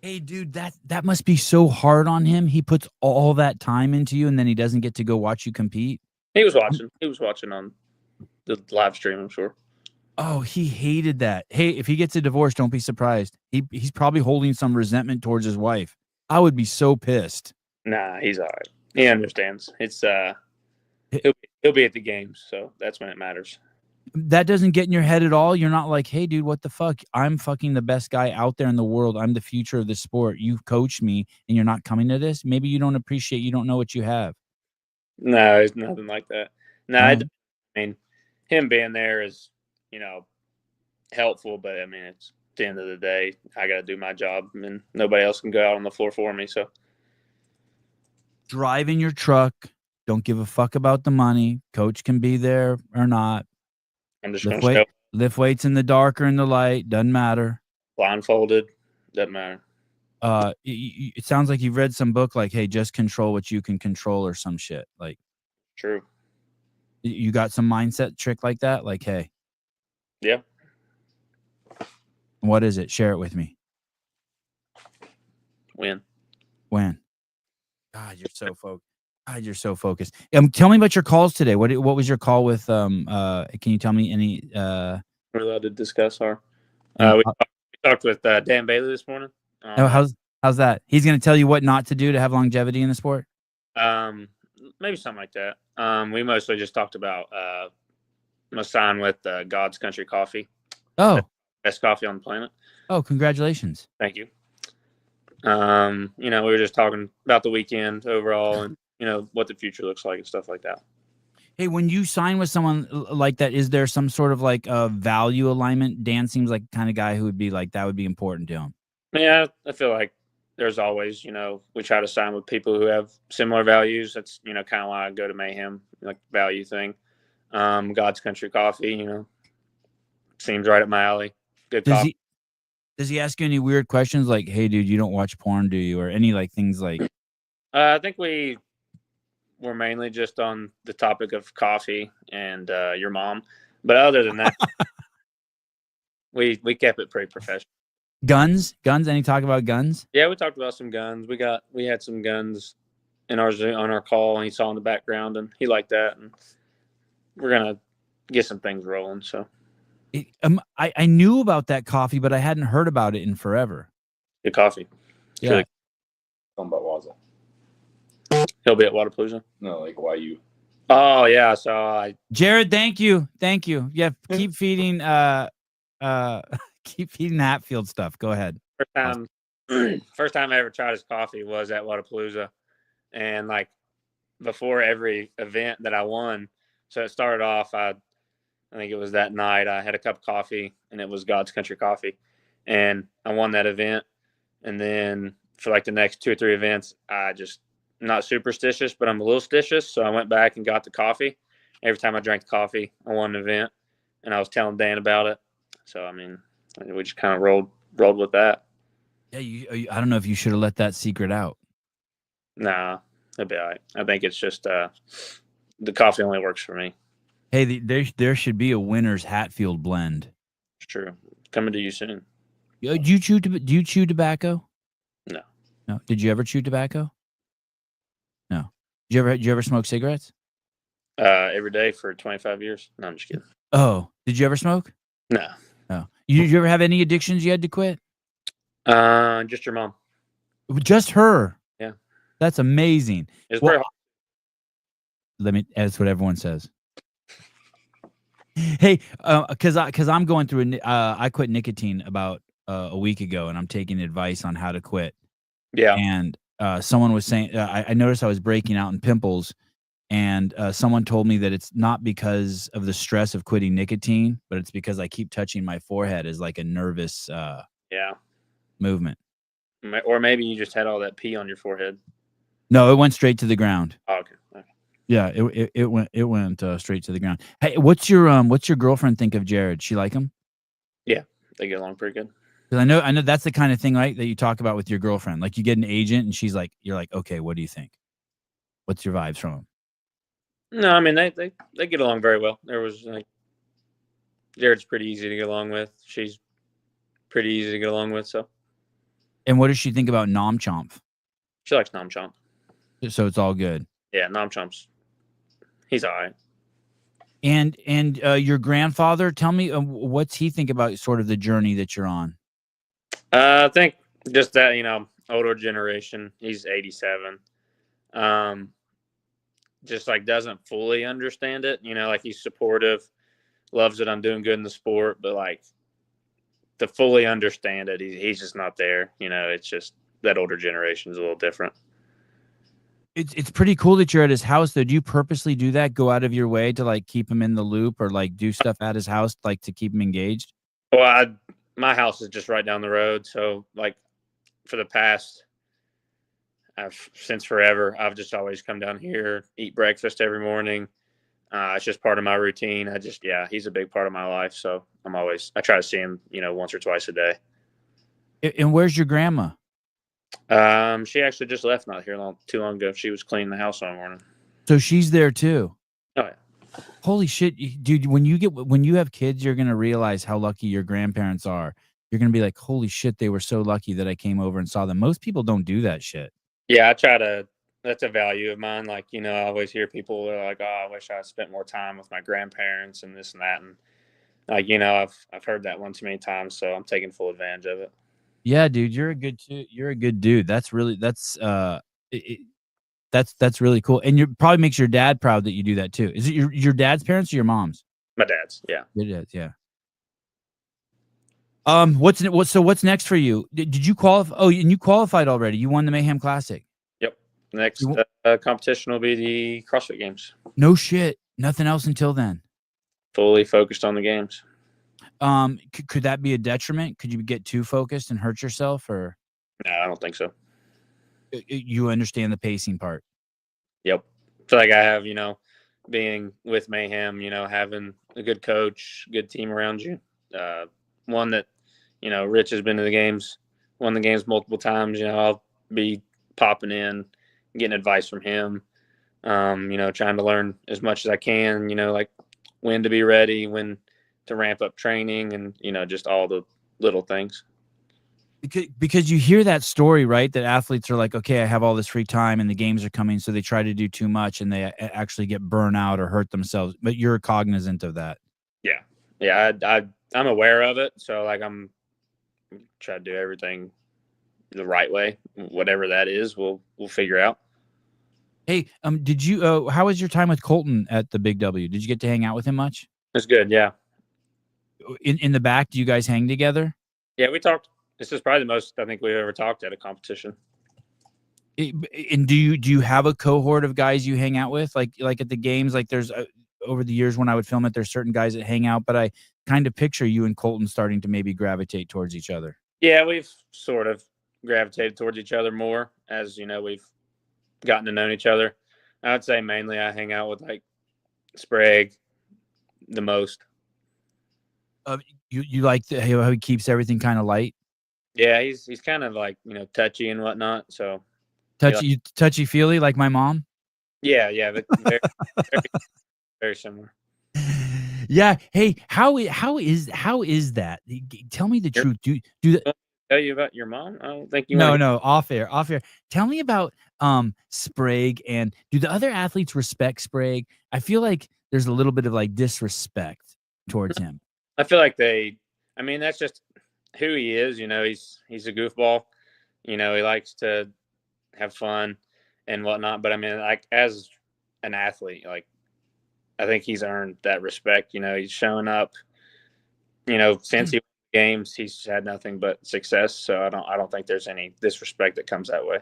Hey, dude, that must be so hard on him. He puts all that time into you, and then he doesn't get to go watch you compete. He was watching. He was watching on the live stream, I'm sure. Oh, he hated that. Hey, if he gets a divorce, don't be surprised. He's probably holding some resentment towards his wife. I would be so pissed. Nah, he's all right. He understands. It's he'll be at the games, so that's when it matters. That doesn't get in your head at all. You're not like, hey, dude, what the fuck? I'm fucking the best guy out there in the world. I'm the future of the sport. You've coached me, and you're not coming to this. Maybe you don't appreciate. You don't know what you have. No, it's nothing like that. No, I mean, him being there is, helpful, but I mean, it's at the end of the day, I got to do my job, and nobody else can go out on the floor for me. So, drive in your truck. Don't give a fuck about the money. Coach can be there or not. I'm just going to lift weights in the dark or in the light. Doesn't matter. Blindfolded. Doesn't matter. It sounds like you've read some book like, hey, just control what you can control or some shit. Like, true. You got some mindset trick like that? Like, hey. Yeah. What is it? Share it with me. When? God, you're so focused. God, you're so focused. Tell me about your calls today. What was your call with? Can you tell me any? We're allowed to discuss our. any We talked with Dan Bailey this morning. oh, how's that? He's going to tell you what not to do to have longevity in the sport. Maybe something like that. We mostly just talked about my sign with God's Country Coffee. Oh, best coffee on the planet. Oh, congratulations! Thank you. We were just talking about the weekend overall, and what the future looks like and stuff like that. Hey, when you sign with someone like that, is there some sort of like a value alignment? Dan seems like the kind of guy who would be like that would be important to him. Yeah, I feel like there's always, we try to sign with people who have similar values. That's, kind of why I go to Mayhem, like value thing. God's Country Coffee, seems right up my alley. Good coffee. Does he ask you any weird questions like, hey, dude, you don't watch porn, do you? Or any like things like. I think we were mainly just on the topic of coffee and your mom. But other than that, we kept it pretty professional. Guns? Any talk about guns? Yeah, we talked about some guns. We had some guns on our call, and he saw in the background, and he liked that. And we're gonna get some things rolling. So, I knew about that coffee, but I hadn't heard about it in forever. Good coffee. Yeah. Really talking about Waza. He'll be at Wodipalooza. No, like YU. Oh yeah, so Jared, thank you. Yeah, keep feeding keep feeding Hatfield stuff. Go ahead. First time I ever tried his coffee was at Wodipalooza, and like before every event that I won. So it started off. I think it was that night. I had a cup of coffee, and it was God's Country Coffee, and I won that event. And then for like the next 2 or 3 events, I just not superstitious, but I'm a little stitious. So I went back and got the coffee. Every time I drank the coffee, I won an event, and I was telling Dan about it. So I mean, we just kind of rolled with that. Yeah, I don't know if you should have let that secret out. Nah, it'll be all right. I think it's just the coffee only works for me. Hey, there should be a winner's Hatfield blend. It's true. Coming to you soon. Do you chew tobacco? No. Did you ever chew tobacco? No. Did you ever smoke cigarettes? Every day for 25 years. No, I'm just kidding. Oh, did you ever smoke? No. No. You ever have any addictions you had to quit? Just your mom. Just her. Yeah. That's amazing. It's very hard. That's what everyone says. Hey, because I'm going through I quit nicotine about a week ago, and I'm taking advice on how to quit. Yeah. And someone was saying, I noticed I was breaking out in pimples, and someone told me that it's not because of the stress of quitting nicotine, but it's because I keep touching my forehead as like a nervous movement. Or maybe you just had all that pee on your forehead. No, it went straight to the ground. Oh, okay. Yeah, it went straight to the ground. Hey, what's your girlfriend think of Jared? She like him? Yeah, they get along pretty good. Because I know that's the kind of thing, right, that you talk about with your girlfriend. Like you get an agent, and you're like, okay, what do you think? What's your vibes from him? No, I mean they get along very well. There was like Jared's pretty easy to get along with. She's pretty easy to get along with. So. And what does she think about Nom Chomp? She likes Nom Chomp. So it's all good. Yeah, Nom Chomp's. He's all right. And your grandfather, tell me, what's he think about sort of the journey that you're on? I think just that, older generation. He's 87. Just like doesn't fully understand it. Like he's supportive, loves that I'm doing good in the sport, but like to fully understand it, he's just not there. It's just that older generation is a little different. It's pretty cool that you're at his house, though. Do you purposely do that? Go out of your way to like keep him in the loop, or like do stuff at his house, like to keep him engaged? Well, my house is just right down the road, so like for the past, since forever, I've just always come down here, eat breakfast every morning. It's just part of my routine. He's a big part of my life, so I try to see him, once or twice a day. And where's your grandma? She actually just left not too long ago. She was cleaning the house one morning. So she's there too. Oh yeah. Holy shit, dude! When you have kids, you're gonna realize how lucky your grandparents are. You're gonna be like, holy shit, they were so lucky that I came over and saw them. Most people don't do that shit. Yeah, I try to that's a value of mine. Like, you know, I always hear people are like, "Oh, I wish I spent more time with my grandparents and this and that." And like, you know, I've heard that one too many times, so I'm taking full advantage of it. Yeah, dude, you're a good dude. That's really cool, and you probably makes your dad proud that you do that too. Is it your dad's parents or your mom's? My dad's, yeah. Your dad's, yeah. What's next for you? Did you qualify? Oh, and you qualified already. You won the Mayhem Classic. Yep. Next competition will be the CrossFit Games. No shit. Nothing else until then. Fully focused on the games. Could that be a detriment? Could you get too focused and hurt yourself, or No, I don't think so. you understand the pacing part? Yep. I feel like I have, you know, being with Mayhem, you know, having a good coach, good team around you. One that, you know, Rich has been to the games, won the games multiple times. You know, I'll be popping in, getting advice from him. You know, trying to learn as much as I can. You know, like when to be ready, when to ramp up training, and you know, just all the little things. Because you hear that story, right? That athletes are like, okay, I have all this free time and the games are coming, so they try to do too much and they actually get burnt out or hurt themselves. But you're cognizant of that. Yeah. I'm aware of it, so like I'm trying to do everything the right way, whatever that is. We'll figure out. Hey, did you? How was your time with Colton at the Big W? Did you get to hang out with him much? It's good, yeah. In the back, do you guys hang together? Yeah, we talked. This is probably the most I think we've ever talked at a competition. And do you have a cohort of guys you hang out with, like at the games? Like there's over the years when I would film it, there's certain guys that hang out, but I kind of picture you and Colton starting to maybe gravitate towards each other. Yeah, we've sort of gravitated towards each other more as, you know, we've gotten to know each other. I would say mainly I hang out with like Sprague the most. You like how he keeps everything kind of light? Yeah, he's kind of like, you know, touchy and whatnot. So touchy feely like my mom. Yeah, but very, very similar. Yeah. Hey, how is that? Tell me the truth. Do that. Tell you about your mom? I don't think you. No. Off air. Tell me about Sprague, and do the other athletes respect Sprague? I feel like there's a little bit of like disrespect towards him. I feel like I mean, that's just who he is. You know, he's a goofball. You know, he likes to have fun and whatnot. But I mean, like as an athlete, like I think he's earned that respect. You know, he's showing up. You know, since he won games, he's had nothing but success. So I don't think there's any disrespect that comes that way.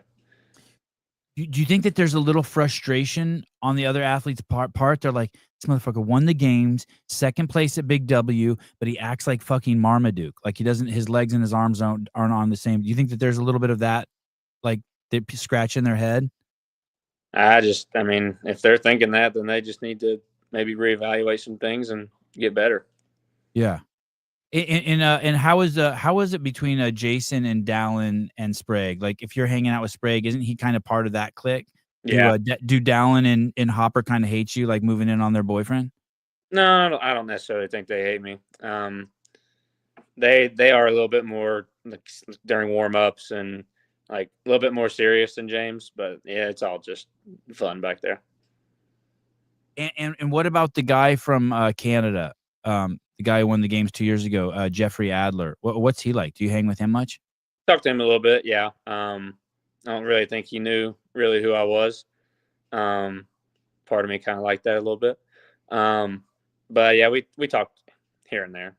Do you think that there's a little frustration on the other athletes' part? They're like, this motherfucker won the games, second place at Big W, but he acts like fucking Marmaduke. Like he doesn't, his legs and his arms aren't on the same. Do you think that there's a little bit of that, like they scratch in their head? I mean, if they're thinking that, then they just need to maybe reevaluate some things and get better. Yeah. And how is it between Jason and Dallin and Sprague? Like if you're hanging out with Sprague, isn't he kind of part of that clique? Yeah. Do Dallin and Hopper kind of hate you, like moving in on their boyfriend? No, I don't necessarily think they hate me. They are a little bit more like, during warm ups and like a little bit more serious than James, but yeah, it's all just fun back there. And what about the guy from Canada? The guy who won the games 2 years ago, Jeffrey Adler. What's he like? Do you hang with him much? Talked to him a little bit, yeah. I don't really think he knew really who I was. Part of me kind of liked that a little bit. But yeah, we talked here and there.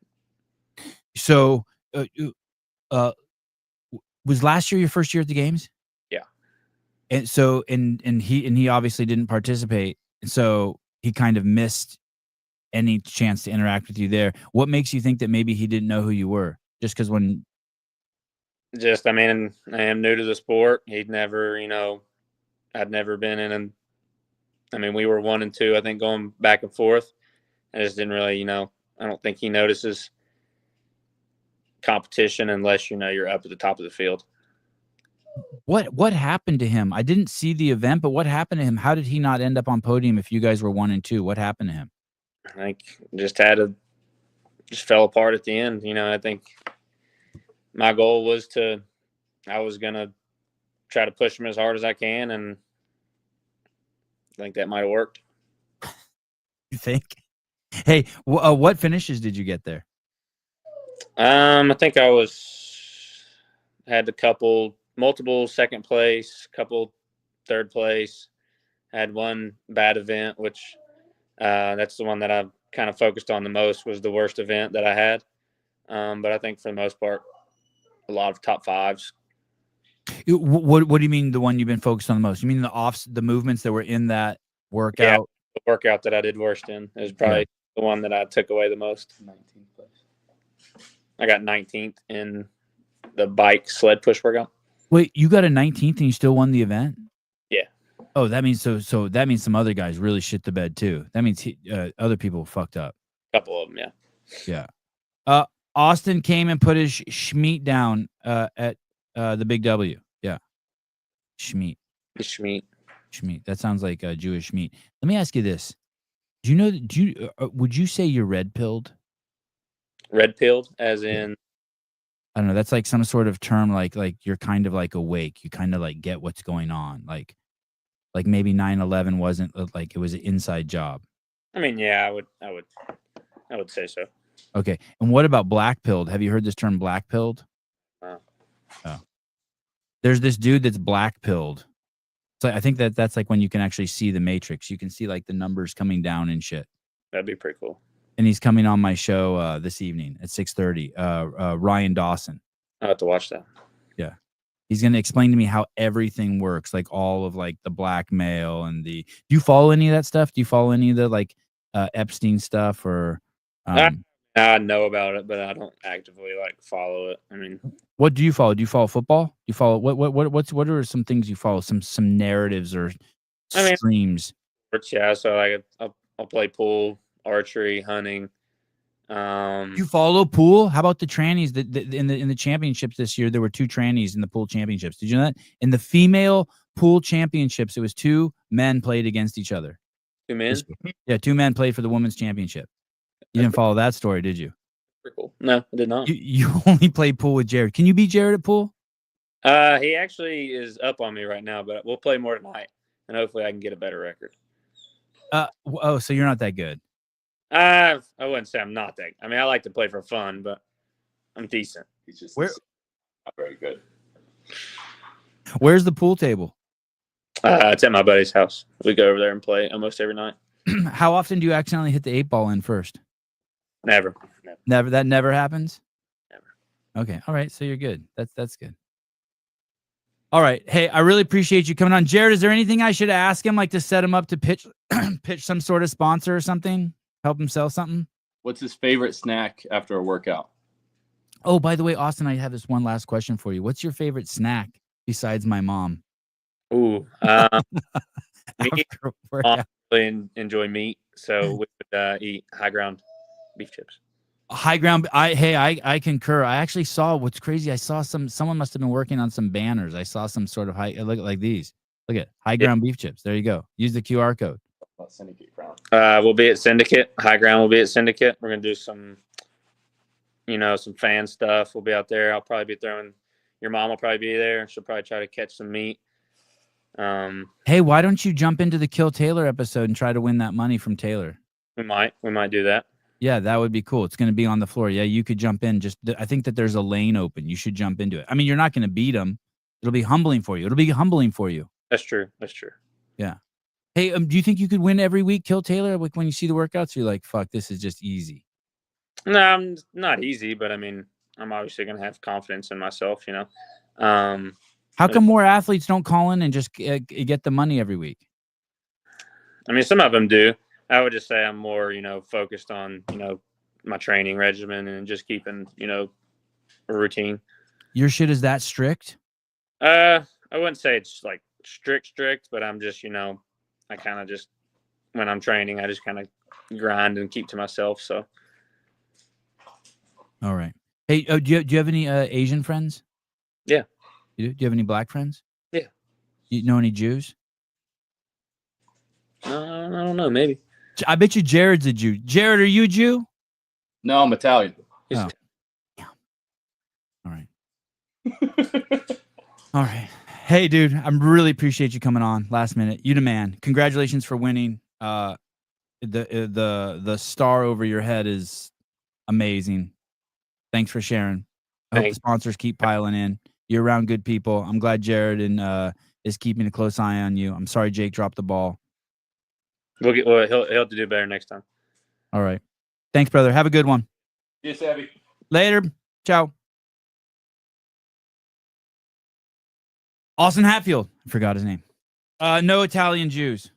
So, was last year your first year at the games? Yeah. And so, and he obviously didn't participate, so he kind of missed any chance to interact with you there. What makes you think that maybe he didn't know who you were? Just because I mean, I am new to the sport. He'd never, you know, I'd never been in. I mean, we were 1 and 2, I think, going back and forth. I just didn't really, you know, I don't think he notices competition unless, you know, you're up at the top of the field. What happened to him? I didn't see the event, but what happened to him? How did he not end up on podium if you guys were 1 and 2? What happened to him? I think just fell apart at the end. You know, I think my goal was I was going to try to push him as hard as I can. And think that might have worked. You think? Hey, what finishes did you get there? I think I had multiple second place, couple third place. Had one bad event, which that's the one that I've kind of focused on the most, was the worst event that I had. But I think for the most part, a lot of top fives. What do you mean the one you've been focused on the most? You mean the movements that were in that workout? Yeah, the workout that I did worst in is probably the one that I took away the most. 19th place. I got 19th in the bike sled push workout. Wait, you got a 19th and you still won the event? Yeah. Oh, that means so that means some other guys really shit the bed too. That means other people fucked up. A couple of them, yeah. Yeah. Austin came and put his Schmeat down at the Big W. Yeah. Schmeat. Schmeat. That sounds like a Jewish meat. Let me ask you this. Would you say you're red-pilled? Red-pilled as in? I don't know. That's like some sort of term like you're kind of like awake. You kind of like get what's going on. Like maybe 9/11 wasn't like it was an inside job. I mean, yeah, I would say so. Okay. And what about black-pilled? Have you heard this term black-pilled? Oh. There's this dude that's black-pilled. So I think that's like when you can actually see the matrix. You can see like the numbers coming down and shit. That'd be pretty cool. And he's coming on my show this evening at 6:30. Ryan Dawson. I'll have to watch that. Yeah. He's going to explain to me how everything works, like all of like the blackmail and do you follow any of that stuff? Do you follow any of the like Epstein stuff or I know about it, but I don't actively like follow it. I mean, what do you follow? Do you follow football? Do you follow what are some things you follow? Some narratives or streams? Yeah, so like I'll play pool, archery, hunting. You follow pool? How about the trannies? In the championships this year, there were 2 trannies in the pool championships. Did you know that? In the female pool championships, it was 2 men played against each other. 2 men? Yeah, 2 men played for the women's championship. You didn't follow that story, did you? Pretty cool. No, I did not. You only played pool with Jared. Can you beat Jared at pool? He actually is up on me right now, but we'll play more tonight, and hopefully I can get a better record. So you're not that good. I wouldn't say I'm not that. I mean, I like to play for fun, but I'm decent. He's just not very good. Where's the pool table? It's at my buddy's house. We go over there and play almost every night. How often do you accidentally hit the 8 ball in first? Never. That never happens? Never. Okay. All right. So you're good. That's good. All right. Hey, I really appreciate you coming on. Jared, is there anything I should ask him, like to set him up to pitch some sort of sponsor or something? Help him sell something? What's his favorite snack after a workout? Oh, by the way, Austin, I have this one last question for you. What's your favorite snack besides my mom? Ooh. Me, I really enjoy meat, so we would eat high ground beef chips. High ground. I concur. I actually saw what's crazy. I saw someone must have been working on some banners. I saw some sort of look like these. Look at high ground beef chips. There you go. Use the QR code. Syndicate Ground. We'll be at Syndicate. High ground will be at Syndicate. We're gonna do some, some fan stuff. We'll be out there. I'll probably be throwing. Your mom will probably be there. She'll probably try to catch some meat. Hey, why don't you jump into the Kill Taylor episode and try to win that money from Taylor? We might do that. Yeah, that would be cool. It's going to be on the floor. Yeah, you could jump in. I think that there's a lane open. You should jump into it. I mean, you're not going to beat him. It'll be humbling for you. That's true. Yeah. Hey, do you think you could win every week, Kill Taylor? Like when you see the workouts, you're like, fuck, this is just easy. No, I'm not easy, but I mean, I'm obviously going to have confidence in myself, How come more athletes don't call in and just get the money every week? I mean, some of them do. I would just say I'm more, focused on, my training regimen and just keeping, a routine. Your shit is that strict? I wouldn't say it's like strict, but I'm just, I kind of just, when I'm training, I just kind of grind and keep to myself. So. All right. Hey, do you have any Asian friends? Yeah. You do? Do you have any black friends? Yeah. You know any Jews? I don't know. Maybe. I bet you Jared's a Jew. Jared, are you a Jew? No, I'm Italian. Oh. Yeah. All right. All right. Hey, dude, I really appreciate you coming on last minute. You the man. Congratulations for winning. The star over your head is amazing. Thanks for sharing. I hope the Thanks. sponsors keep piling in. You're around good people. I'm glad Jared is keeping a close eye on you. I'm sorry Jake dropped the ball. He'll have to do better next time. All right. Thanks, brother. Have a good one. Yes, Abby. Later. Ciao. Austin Hatfield. I forgot his name. No Italian Jews.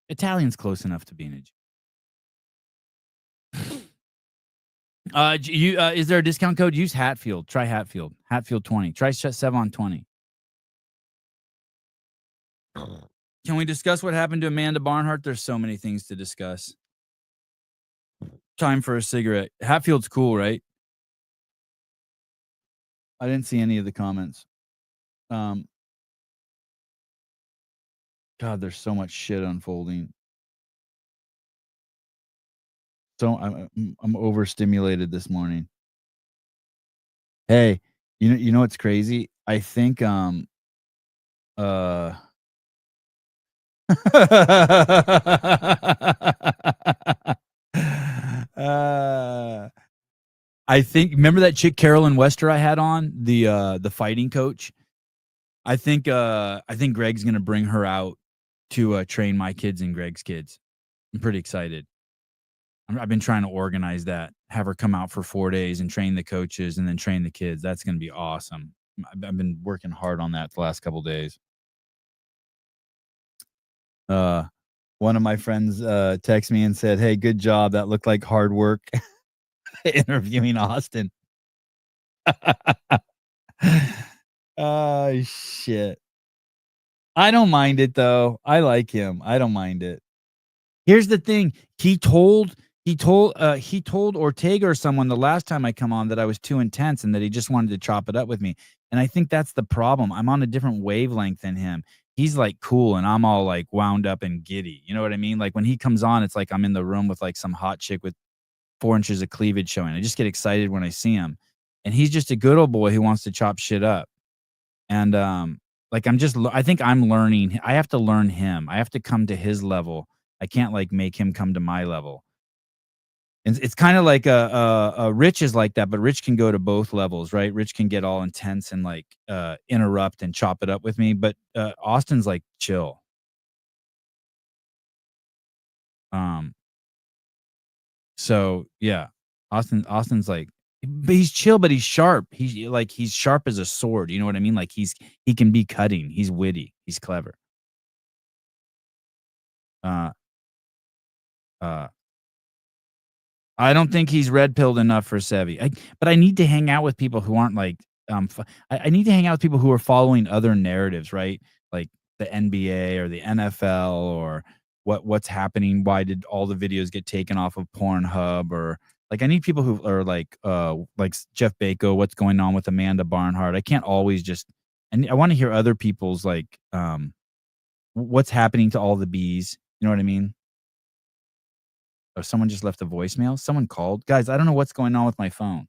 Italian's close enough to being a Jew. Is there a discount code? Use Hatfield. Try Hatfield. Hatfield 20. Try Sevon 20. Can we discuss what happened to Amanda Barnhart? There's so many things to discuss. Time for a cigarette. Hatfield's cool, right? I didn't see any of the comments. God, there's so much shit unfolding. So I'm overstimulated this morning. Hey, you know what's crazy? I think I think remember that chick Carolyn Wester I had on, the fighting coach? I think Greg's gonna bring her out to train my kids and Greg's kids. I'm pretty excited. I've been trying to organize that. Have her come out for 4 days and train the coaches and then train the kids. That's gonna be awesome. I've been working hard on that the last couple days. One of my friends texted me and said, "Hey, good job. That looked like hard work interviewing Austin." Oh shit. I don't mind it though. I like him. I don't mind it. Here's the thing. He told Ortega or someone the last time I come on that I was too intense and that he just wanted to chop it up with me. And I think that's the problem. I'm on a different wavelength than him. He's like cool and I'm all like wound up and giddy. You know what I mean? Like when he comes on, it's like I'm in the room with like some hot chick with 4 inches of cleavage showing. I just get excited when I see him. And he's just a good old boy who wants to chop shit up. And like I think I'm learning. I have to learn him. I have to come to his level. I can't like make him come to my level. And it's kind of like a Rich is like that, but Rich can go to both levels, right? Rich can get all intense and like interrupt and chop it up with me, but Austin's like chill. So yeah, Austin's like, but he's chill, but he's sharp. He's sharp as a sword. You know what I mean? Like he can be cutting. He's witty. He's clever. I don't think he's red pilled enough for Sevi. But I need to hang out with people who aren't like I need to hang out with people who are following other narratives, right? Like the NBA or the NFL or what's happening. Why did all the videos get taken off of Pornhub? Or like I need people who are like Jeff Bako. What's going on with Amanda Barnhart? I can't always just. And I want to hear other people's like what's happening to all the bees. You know what I mean? Or someone just left a voicemail. Someone called. Guys, I don't know what's going on with my phone.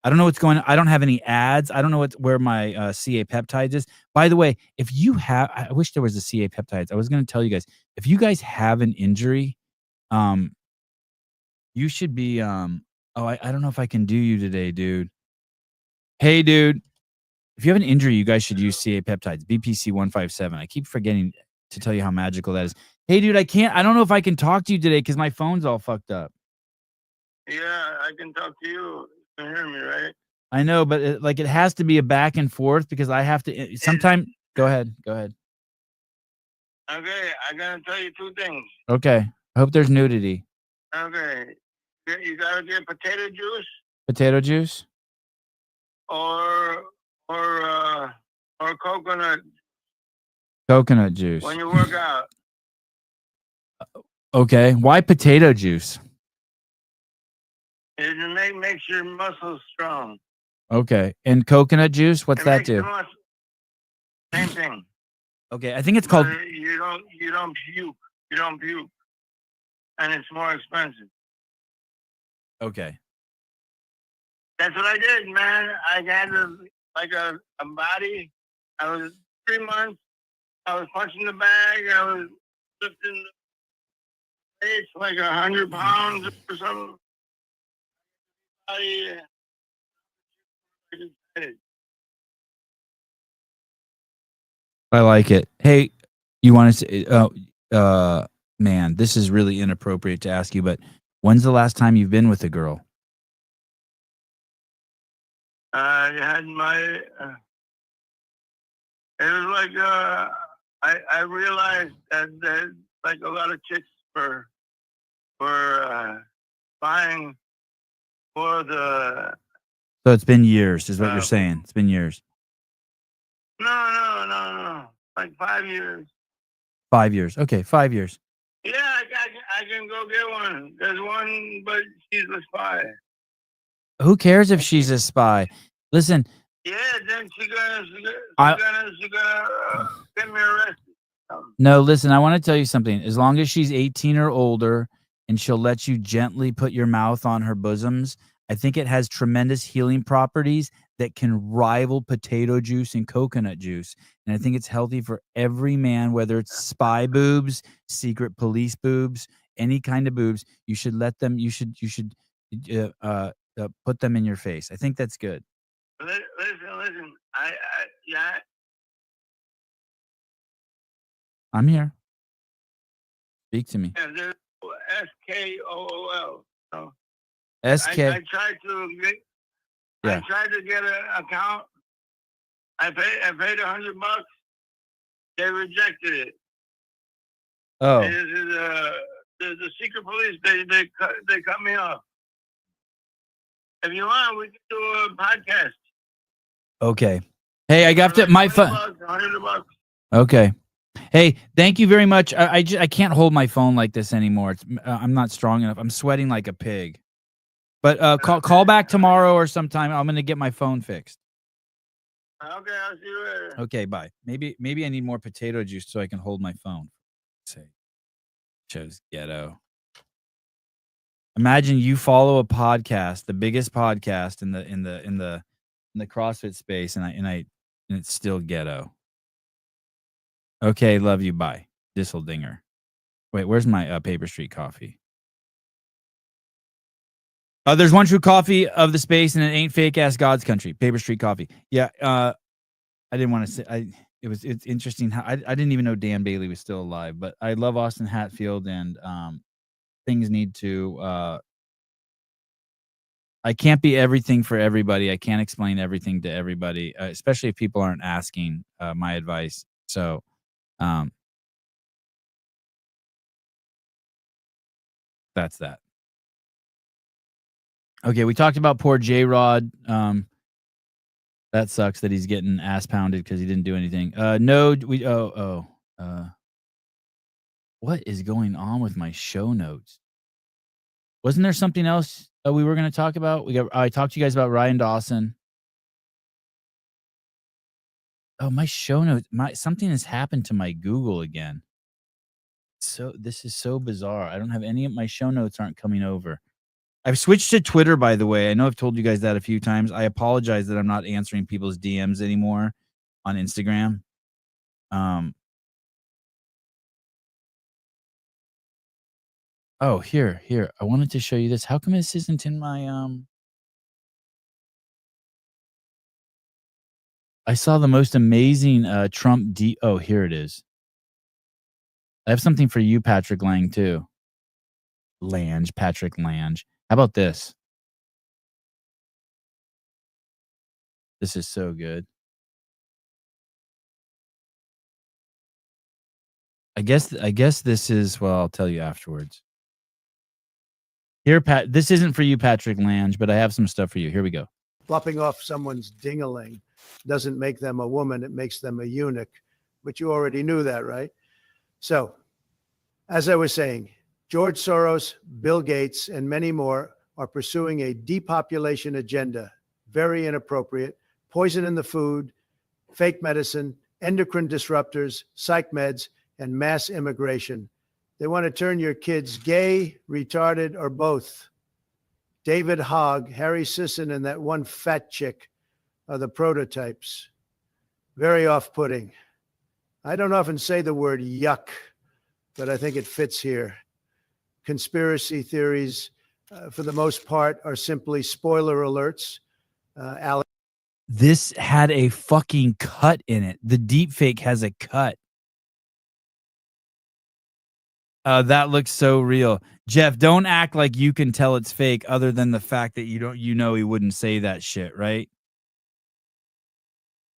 I don't know what's going on. I don't have any ads. I don't know where my CA peptides is. By the way, if you have, I wish there was a CA peptides. I was going to tell you guys, if you guys have an injury, you should be, I don't know if I can do you today, dude. Hey, dude, if you have an injury, you guys should use CA peptides, BPC 157. I keep forgetting to tell you how magical that is. Hey, dude, I don't know if I can talk to you today because my phone's all fucked up. Yeah, I can talk to you. You can hear me, right? I know, but it has to be a back and forth because I have to sometime. Go ahead. Okay, I gotta tell you 2 things. Okay. I hope there's nudity. Okay. You gotta get potato juice. Potato juice? Or coconut. Coconut juice. When you work out. Okay. Why potato juice? It makes your muscles strong. Okay. And coconut juice? What's that do? Same thing. Okay. I think it's called. You don't puke. You don't puke. And it's more expensive. Okay. That's what I did, man. I had a body I was 3 months. I was punching the bag. I was lifting the weights like 100 pounds or something. I like it. Hey, you want to say, man, this is really inappropriate to ask you, but when's the last time you've been with a girl? I had my. It was like I realized that like a lot of chicks were buying for the. So it's been years, is what you're saying. It's been years. No. Like 5 years. 5 years. Okay, 5 years. Yeah, I can go get one. There's one, but she's a spy. Who cares if she's a spy? Listen. Yeah, then she's gonna get me arrested. No, listen, I want to tell you something. As long as she's 18 or older and she'll let you gently put your mouth on her bosoms, I think it has tremendous healing properties that can rival potato juice and coconut juice. And I think it's healthy for every man, whether it's spy boobs, secret police boobs, any kind of boobs. You should let them, you should put them in your face. I think that's good. Listen. I'm here. Speak to me. Yeah, there's SKOOL. So SK. I tried to get an account. I paid $100. They rejected it. Oh. This is the secret police. They cut me off. If you want, we can do a podcast. Okay. Hey, I got my phone. $100. Okay. Hey, thank you very much. I can't hold my phone like this anymore. I'm not strong enough. I'm sweating like a pig. But call back tomorrow or sometime. I'm gonna get my phone fixed. Okay, I'll see you later. Okay, bye. Maybe I need more potato juice so I can hold my phone. Say, chose ghetto. Imagine you follow a podcast, the biggest podcast in the CrossFit space, and it's still ghetto. Okay, love you. Bye. Disseldinger. Wait, where's my Paper Street coffee? There's one true coffee of the space, and it ain't fake ass God's country. Paper Street coffee. Yeah. I didn't want to say. It's interesting how I didn't even know Dan Bailey was still alive, but I love Austin Hatfield, and things need to. I can't be everything for everybody. I can't explain everything to everybody, especially if people aren't asking my advice. So. That's that. Okay, we talked about poor J-Rod. That sucks that he's getting ass pounded because he didn't do anything. What is going on with my show notes? Wasn't there something else we were going to talk about? I talked to you guys about Ryan Dawson. Oh, my show notes. Something has happened to my Google again. So this is so bizarre. I don't have any of my show notes aren't coming over. I've switched to Twitter, by the way. I know I've told you guys that a few times. I apologize that I'm not answering people's DMs anymore on Instagram. Oh, here. I wanted to show you this. How come this isn't in my I saw the most amazing Trump Oh, here it is. I have something for you, Patrick Lang, too. Patrick Lange. How about this? This is so good. I guess this is, well, I'll tell you afterwards. Here, Pat, this isn't for you, Patrick Lange, but I have some stuff for you. Here we go. Flopping off someone's ding-a-ling doesn't make them a woman. It makes them a eunuch. But you already knew that, right? So, as I was saying, George Soros, Bill Gates, and many more are pursuing a depopulation agenda. Very inappropriate. Poison in the food, fake medicine, endocrine disruptors, psych meds, and mass immigration. They want to turn your kids gay, retarded, or both. David Hogg, Harry Sisson, and that one fat chick are the prototypes. very off-putting. I don't often say the word yuck, but I think it fits here. Conspiracy theories, for the most part, are simply spoiler alerts. Alex. This had a fucking cut in it. The deep fake has a cut. That looks so real. Jeff, don't act like you can tell it's fake other than the fact that you know he wouldn't say that shit, right?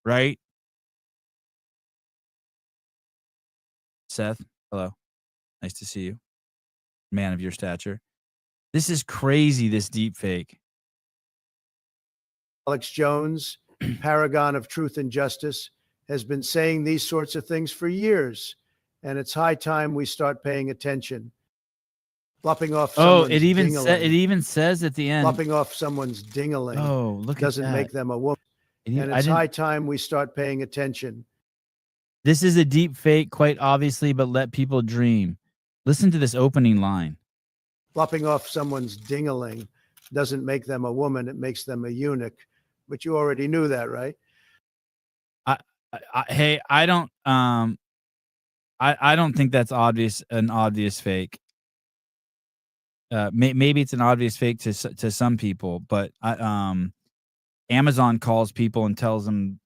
Right? Seth, hello. Nice to see you. Man of your stature. This is crazy, this deep fake. Alex Jones, paragon of truth and justice, has been saying these sorts of things for years, and it's high time we start paying attention. Lopping off someone's it ding-a-ling. even says at the end. Lopping off someone's ding-a-ling. Oh, look at that. Doesn't make them a woman. And it's high time we start paying attention. This is a deep fake, quite obviously, but let people dream. Listen to this opening line. Lopping off someone's ding-a-ling doesn't make them a woman. It makes them a eunuch. But you already knew that, right? I don't think that's an obvious fake. Maybe it's an obvious fake to some people, but Amazon calls people and tells them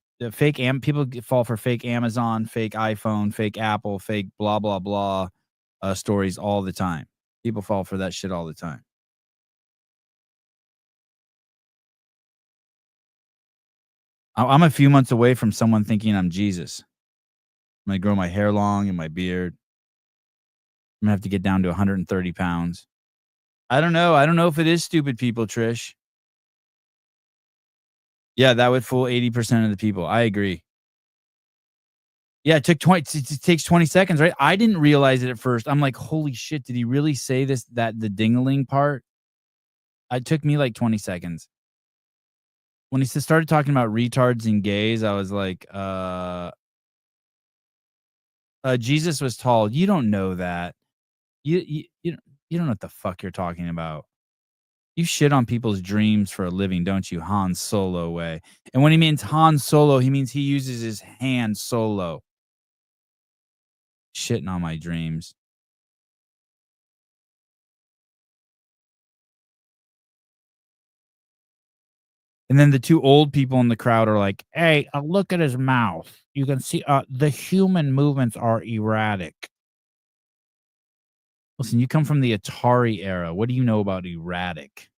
people fall for fake Amazon, fake iPhone, fake Apple, fake blah blah blah stories all the time. People fall for that shit all the time. I'm a few months away from someone thinking I'm Jesus. I'm gonna grow my hair long and my beard. I'm gonna have to get down to 130 pounds. I don't know. I don't know if it is stupid people, Trish. Yeah, that would fool 80% of the people. I agree. Yeah, it takes 20 seconds, right? I didn't realize it at first. I'm like, holy shit, did he really say the ding-a-ling part? It took me like 20 seconds. When he started talking about retards and gays, I was like, Jesus was tall. You don't know that. You don't know what the fuck you're talking about. You shit on people's dreams for a living, don't you? Han Solo way. And when he means Han Solo, he means he uses his hand solo. Shitting on my dreams. And then the two old people in the crowd are like, hey, look at his mouth. You can see the human movements are erratic. Listen, you come from the Atari era. What do you know about erratic?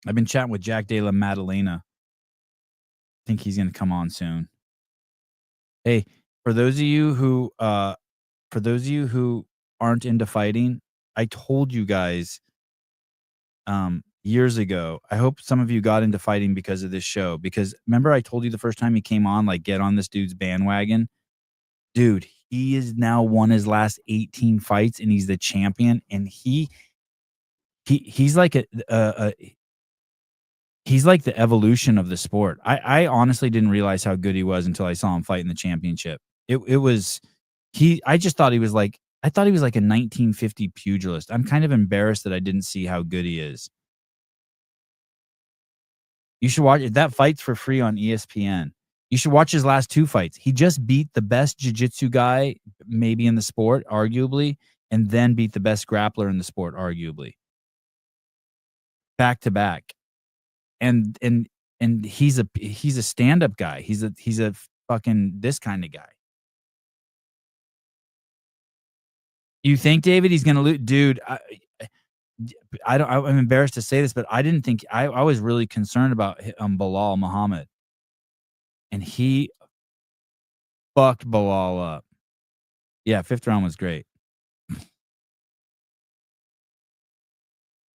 I've been chatting with Jack De La Maddalena. I think he's going to come on soon. Hey, for those of you who aren't into fighting, I told you guys years ago. I hope some of you got into fighting because of this show. Because remember, I told you the first time he came on, like, get on this dude's bandwagon. Dude, he has now won his last 18 fights, and he's the champion. And he's like he's like the evolution of the sport. I honestly didn't realize how good he was until I saw him fight in the championship. I just thought he was like, I thought he was like a 1950 pugilist. I'm kind of embarrassed that I didn't see how good he is. You should watch it. That fight's for free on ESPN. You should watch his last two fights. He just beat the best jiu-jitsu guy maybe in the sport, arguably, and then beat the best grappler in the sport, arguably. Back to back. And he's a stand-up guy. He's a fucking this kind of guy. You think, David, he's gonna lose? Dude, I'm embarrassed to say this, but I didn't think I was really concerned about Bilal Muhammad. And he fucked Bilal up. Yeah, fifth round was great.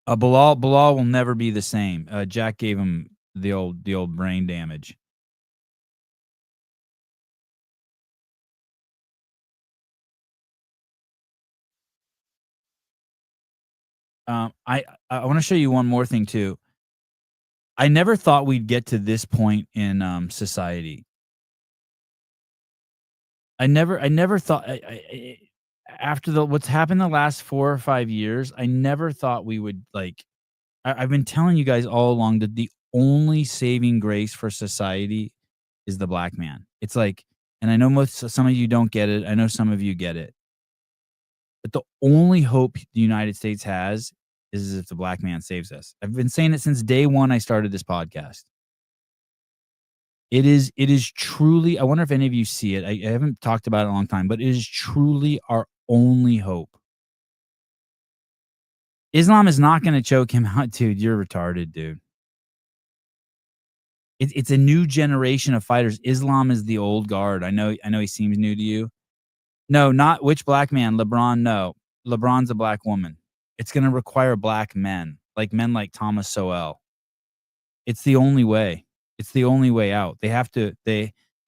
Bilal will never be the same. Jack gave him the old brain damage. I want to show you one more thing too. I never thought we'd get to this point in society. I never thought after what's happened the last 4 or 5 years, I never thought we would like. I've been telling you guys all along that the only saving grace for society is the black man. It's like, and I know some of you don't get it. I know some of you get it. But the only hope the United States has is if the black man saves us. I've been saying it since day one I started this podcast. It is truly, I wonder if any of you see it. I haven't talked about it in a long time, but it is truly our only hope. Islam is not going to choke him out, dude. You're retarded, dude. It's a new generation of fighters. Islam is the old guard. I know he seems new to you. No, not which black man? LeBron, no. LeBron's a black woman. It's going to require black men like Thomas Sowell. It's the only way. It's the only way out. They have to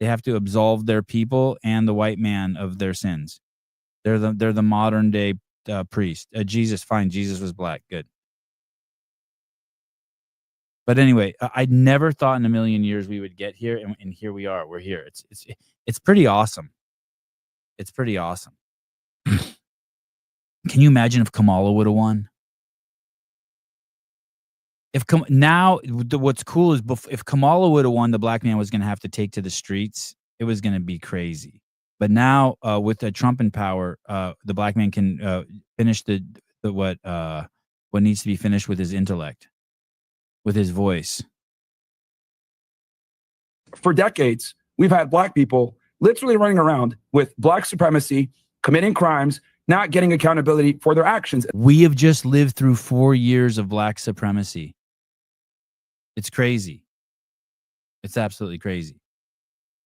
absolve their people and the white man of their sins. They're the modern day priest. Jesus, fine. Jesus was black. Good. But anyway, I never thought in a million years we would get here, and here we are. We're here. It's pretty awesome. It's pretty awesome. Can you imagine if Kamala would have won? What's cool is if Kamala would have won, the black man was going to have to take to the streets. It was going to be crazy. But now, with Trump in power, the black man can finish what needs to be finished with his intellect, with his voice. For decades, we've had black people literally running around with black supremacy, committing crimes, not getting accountability for their actions. We have just lived through 4 years of black supremacy. It's crazy. It's absolutely crazy.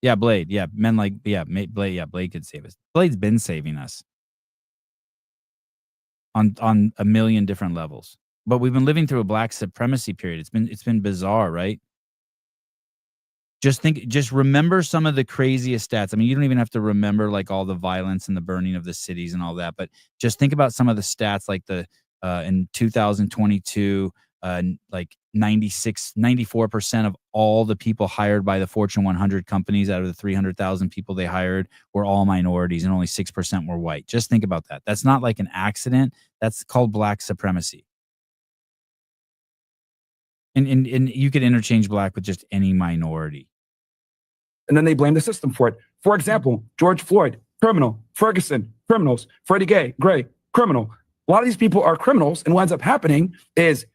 Yeah, Blade. Yeah, men like, yeah, Blade. Yeah, Blade could save us. Blade's been saving us on a million different levels. But we've been living through a black supremacy period. It's been bizarre, right? Just remember some of the craziest stats. I mean, you don't even have to remember like all the violence and the burning of the cities and all that, but just think about some of the stats like in 2022, like 94% of all the people hired by the Fortune 100 companies out of the 300,000 people they hired were all minorities and only 6% were white. Just think about that. That's not like an accident. That's called black supremacy. And you could interchange black with just any minority. And then they blame the system for it. For example, George Floyd, criminal. Ferguson, criminals. Freddie Gray, criminal. A lot of these people are criminals, and what ends up happening is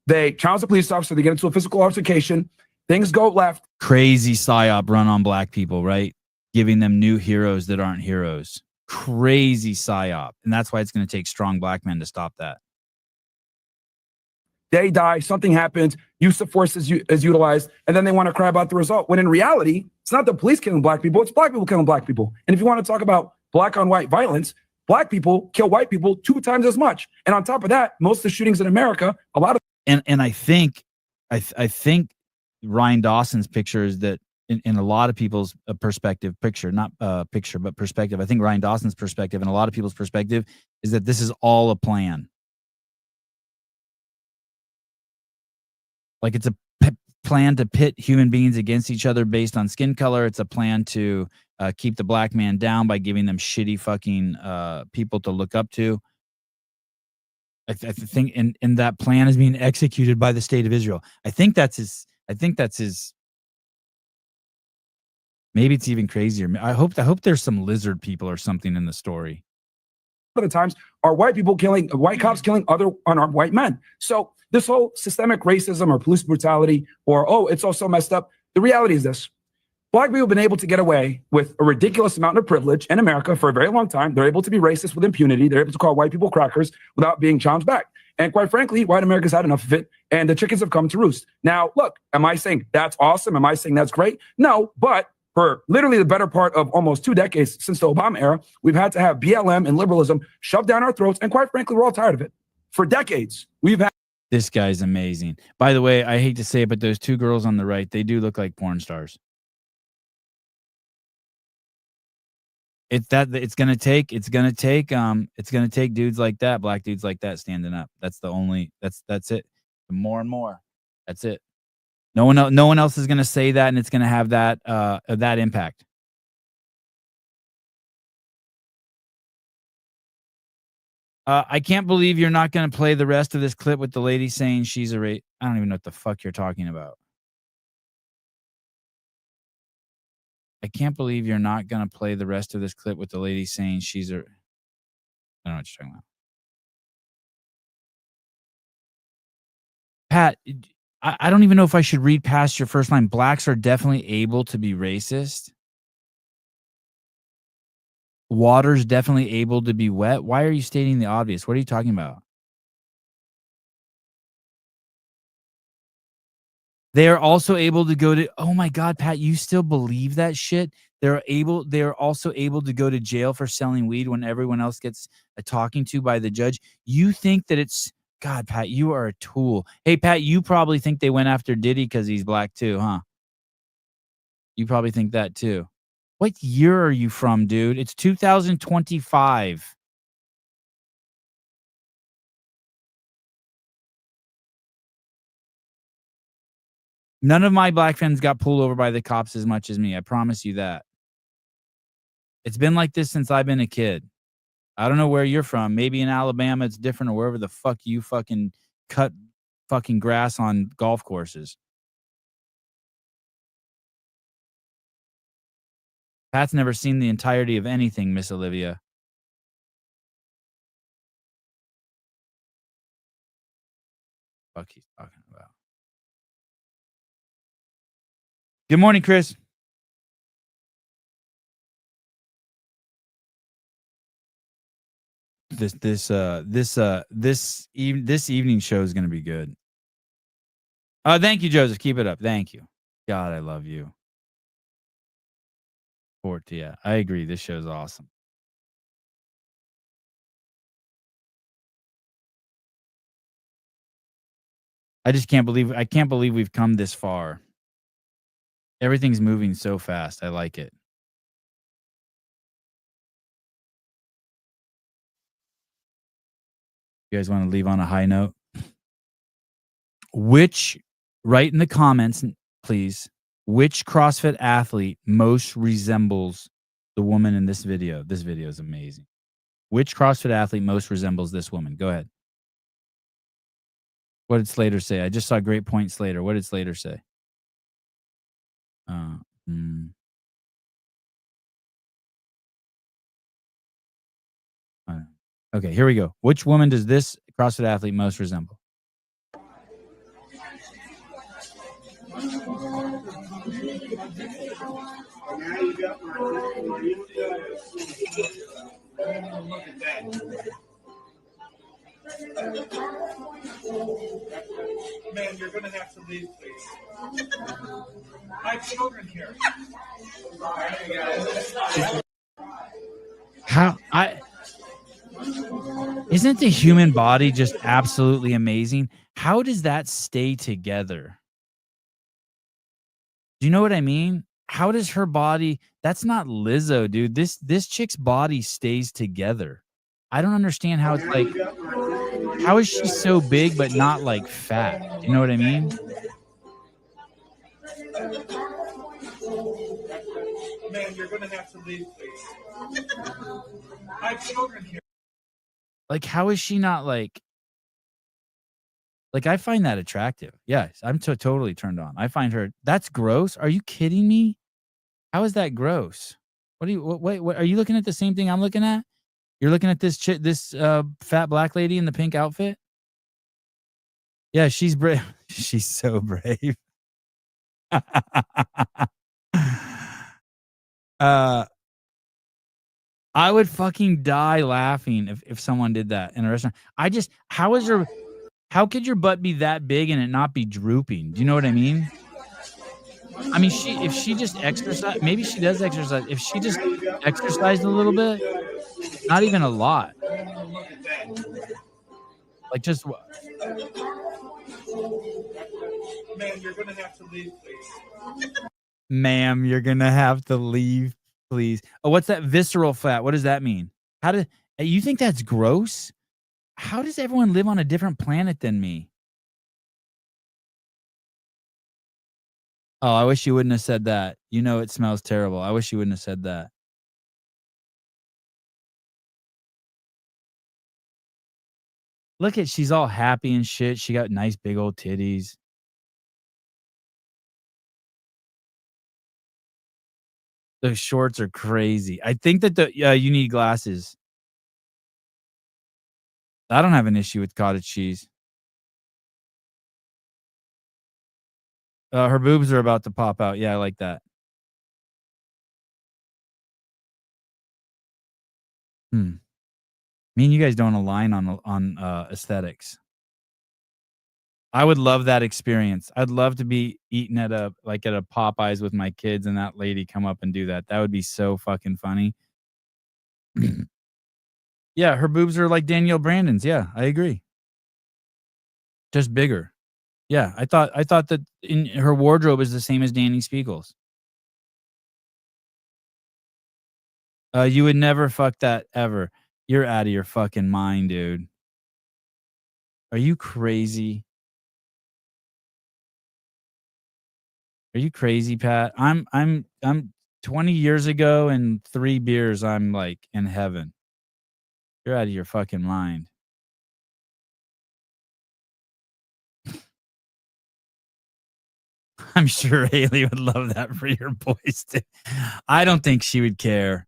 they challenge the police officer, they get into a physical altercation, things go left. Crazy psyop run on black people, right? Giving them new heroes that aren't heroes. Crazy psyop. And that's why it's going to take strong black men to stop that. They die, something happens, use of force is utilized, and then they want to cry about the result. When in reality, it's not the police killing black people, it's black people killing black people. And if you want to talk about black on white violence, black people kill white people 2 times as much. And on top of that, most of the shootings in America, a lot of and I think Ryan Dawson's picture is that in a lot of people's perspective, but perspective. I think Ryan Dawson's perspective and a lot of people's perspective is that this is all a plan. Like it's a plan to pit human beings against each other based on skin color. It's a plan to keep the black man down by giving them shitty fucking people to look up to. I think, and that plan is being executed by the state of Israel. I think that's his. Maybe it's even crazier. I hope there's some lizard people or something in the story. of the times are white cops killing other unarmed white men. So this whole systemic racism or police brutality or, oh, it's all so messed up. The reality is this. Black people have been able to get away with a ridiculous amount of privilege in America for a very long time. They're able to be racist with impunity. They're able to call white people crackers without being challenged back. And quite frankly, white America's had enough of it, and the chickens have come to roost. Now, look, am I saying that's awesome? Am I saying that's great? No, but for literally the better part of almost 2 decades since the Obama era, we've had to have BLM and liberalism shoved down our throats, and quite frankly, we're all tired of it. For decades, we've had... This guy's amazing. By the way, I hate to say it, but those 2 girls on the right, they do look like porn stars. It's gonna take dudes like that, black dudes like that standing up. That's it. More and more. That's it. No one else is gonna say that, and it's gonna have that impact. I can't believe you're not gonna play the rest of this clip with the lady saying she's a I don't even know what the fuck you're talking about. I can't believe you're not going to play the rest of this clip with the lady saying she's a. I don't know what you're talking about. Pat, I don't even know if I should read past your first line. Blacks are definitely able to be racist. Water's definitely able to be wet. Why are you stating the obvious? What are you talking about? They are also able to go to, oh my God, Pat, you still believe that shit? They're also able to go to jail for selling weed when everyone else gets a talking to by the judge. You think that it's, God, Pat, you are a tool. Hey, Pat, you probably think they went after Diddy because he's black too, huh? You probably think that too. What year are you from, dude? It's 2025. None of my black friends got pulled over by the cops as much as me. I promise you that. It's been like this since I've been a kid. I don't know where you're from. Maybe in Alabama it's different, or wherever the fuck you fucking cut fucking grass on golf courses. Pat's never seen the entirety of anything, Miss Olivia. Fuck he's talking about. Good morning, Chris. This evening show is going to be good. Thank you, Joseph. Keep it up. Thank you. God, I love you. Yeah, I agree. This show's awesome. I can't believe we've come this far. Everything's moving so fast. I like it. You guys want to leave on a high note? Write in the comments, please, which CrossFit athlete most resembles the woman in this video? This video is amazing. Which CrossFit athlete most resembles this woman? Go ahead. What did Slater say? I just saw a great point, Slater. What did Slater say? Okay, here we go. Which woman does this CrossFit athlete most resemble? Man, you're gonna have to leave, please. I have children here. Isn't the human body just absolutely amazing? How does that stay together? Do you know what I mean? How does her body? That's not Lizzo, dude. This chick's body stays together. I don't understand how it's like. How is she so big but not like fat? Do you know what I mean? Man, you're gonna have to leave, please. I have children here. Like, how is she not like? Like, I find that attractive. Yes, I'm totally turned on. I find her. That's gross. Are you kidding me? How is that gross? What are you looking at the same thing I'm looking at? You're looking at this fat black lady in the pink outfit? Yeah, she's brave. She's so brave. I would fucking die laughing if someone did that in a restaurant. How could your butt be that big and it not be drooping? Do you know what I mean? I mean, if she just exercised, maybe she does exercise. If she just exercised a little bit, not even a lot. Like just what? Man, you're gonna have to leave, please. Ma'am, you're gonna have to leave, please. Oh, what's that visceral fat? What does that mean? You think that's gross? How does everyone live on a different planet than me? Oh, I wish you wouldn't have said that. You know it smells terrible. I wish you wouldn't have said that. Look at, she's all happy and shit. She got nice big old titties. Those shorts are crazy. I think that you need glasses. I don't have an issue with cottage cheese. Her boobs are about to pop out. Yeah, I like that. Me and you guys don't align on aesthetics. I would love that experience. I'd love to be eating at a Popeyes with my kids and that lady come up and do that. That would be so fucking funny. Yeah, her boobs are like Danielle Brandon's. Yeah, I agree. Just bigger. Yeah, I thought that in her wardrobe is the same as Danny Spiegel's. You would never fuck that ever. You're out of your fucking mind, dude. Are you crazy? Are you crazy, Pat? I'm 20 years ago and 3 beers, I'm like in heaven. You're out of your fucking mind. I'm sure Haley would love that for your boys too. I don't think she would care.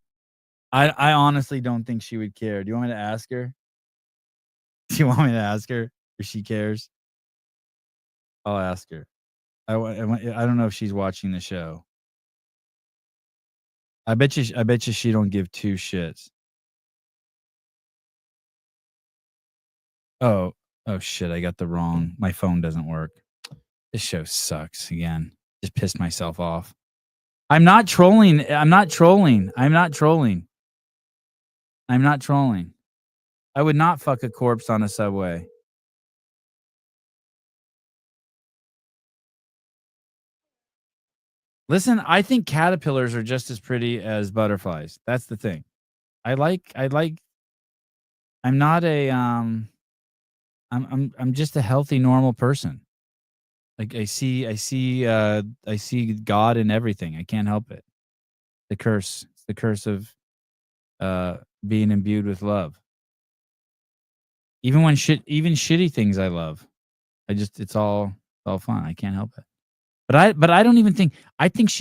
I honestly don't think she would care. Do you want me to ask her? Do you want me to ask her if she cares? I'll ask her. I don't know if she's watching the show. I bet you she don't give 2 shits. Oh shit, I got the wrong. My phone doesn't work. This show sucks again. Just pissed myself off. I'm not trolling. I'm not trolling. I would not fuck a corpse on a subway. Listen, I think caterpillars are just as pretty as butterflies. That's the thing. I'm not a I'm just a healthy, normal person. Like I see God in everything. I can't help it. It's the curse of being imbued with love. Even shitty things I love. It's all fun. I can't help it. But I don't even think I think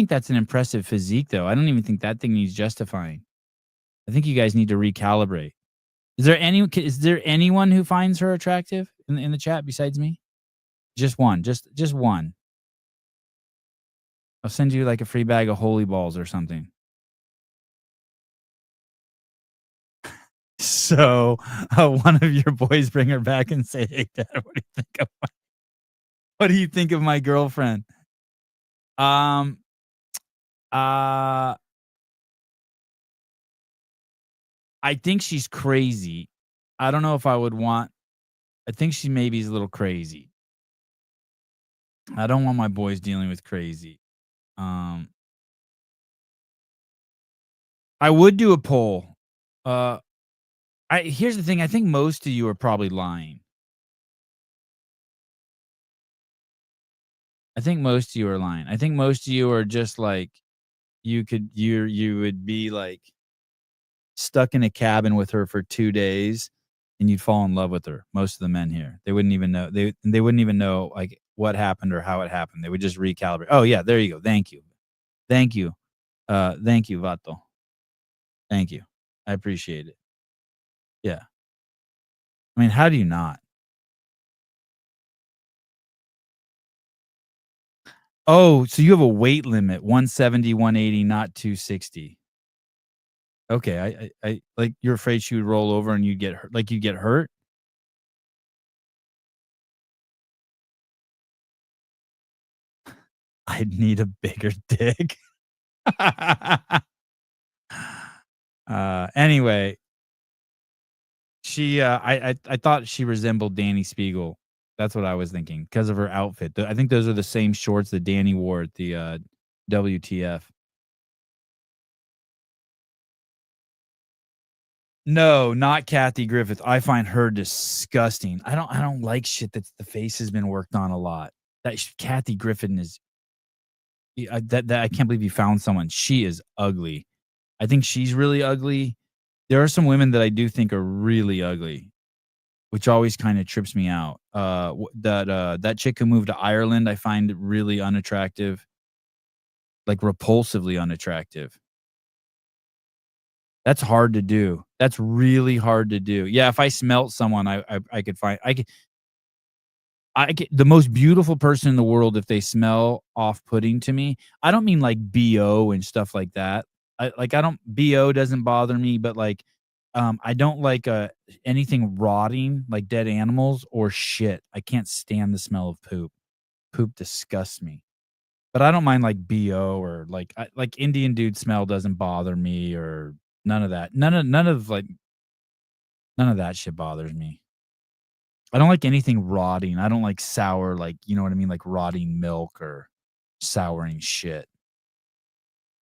that's an impressive physique though. I don't even think that thing needs justifying. I think you guys need to recalibrate. Is there anyone who finds her attractive in the chat besides me? Just one. Just one. I'll send you like a free bag of holy balls or something. So one of your boys bring her back and say, "Hey, Dad, what do you think of my girlfriend?" I think she's crazy. I don't know if I would want. I think she maybe is a little crazy. I don't want my boys dealing with crazy. I would do a poll. Here's the thing. I think most of you are probably lying. I think most of you are lying. I think most of you are just like you would be like stuck in a cabin with her for 2 days and you'd fall in love with her. Most of the men here. They wouldn't even know. They wouldn't even know like what happened or how it happened. They would just recalibrate. Oh yeah, there you go. Thank you. Thank you, Vato. Thank you. I appreciate it. Yeah. I mean, how do you not? Oh, so you have a weight limit, 170, 180, not 260. Okay, I like you're afraid she would roll over and you'd get hurt. Like you'd get hurt? I'd need a bigger dick. Anyway, she I thought she resembled Danny Spiegel. That's what I was thinking because of her outfit. I think those are the same shorts that Danny wore at the WTF. No, not Kathy Griffith. I find her disgusting. I don't like shit that the face has been worked on a lot. Kathy Griffin is that I can't believe you found someone. She is ugly. I think she's really ugly. There are some women that I do think are really ugly, which always kind of trips me out. That chick who moved to Ireland, I find really unattractive. like repulsively unattractive. That's hard to do. That's really hard to do. Yeah, if I smelt someone, I could find I get the most beautiful person in the world if they smell off-putting to me. I don't mean like BO and stuff like that. I don't BO doesn't bother me, but like I don't like anything rotting like dead animals or shit. I can't stand the smell of poop. Poop disgusts me. But I don't mind like BO or like like Indian dude smell doesn't bother me or none of that. None of that shit bothers me. I don't like anything rotting. I don't like sour, like, you know what I mean? Like rotting milk or souring shit.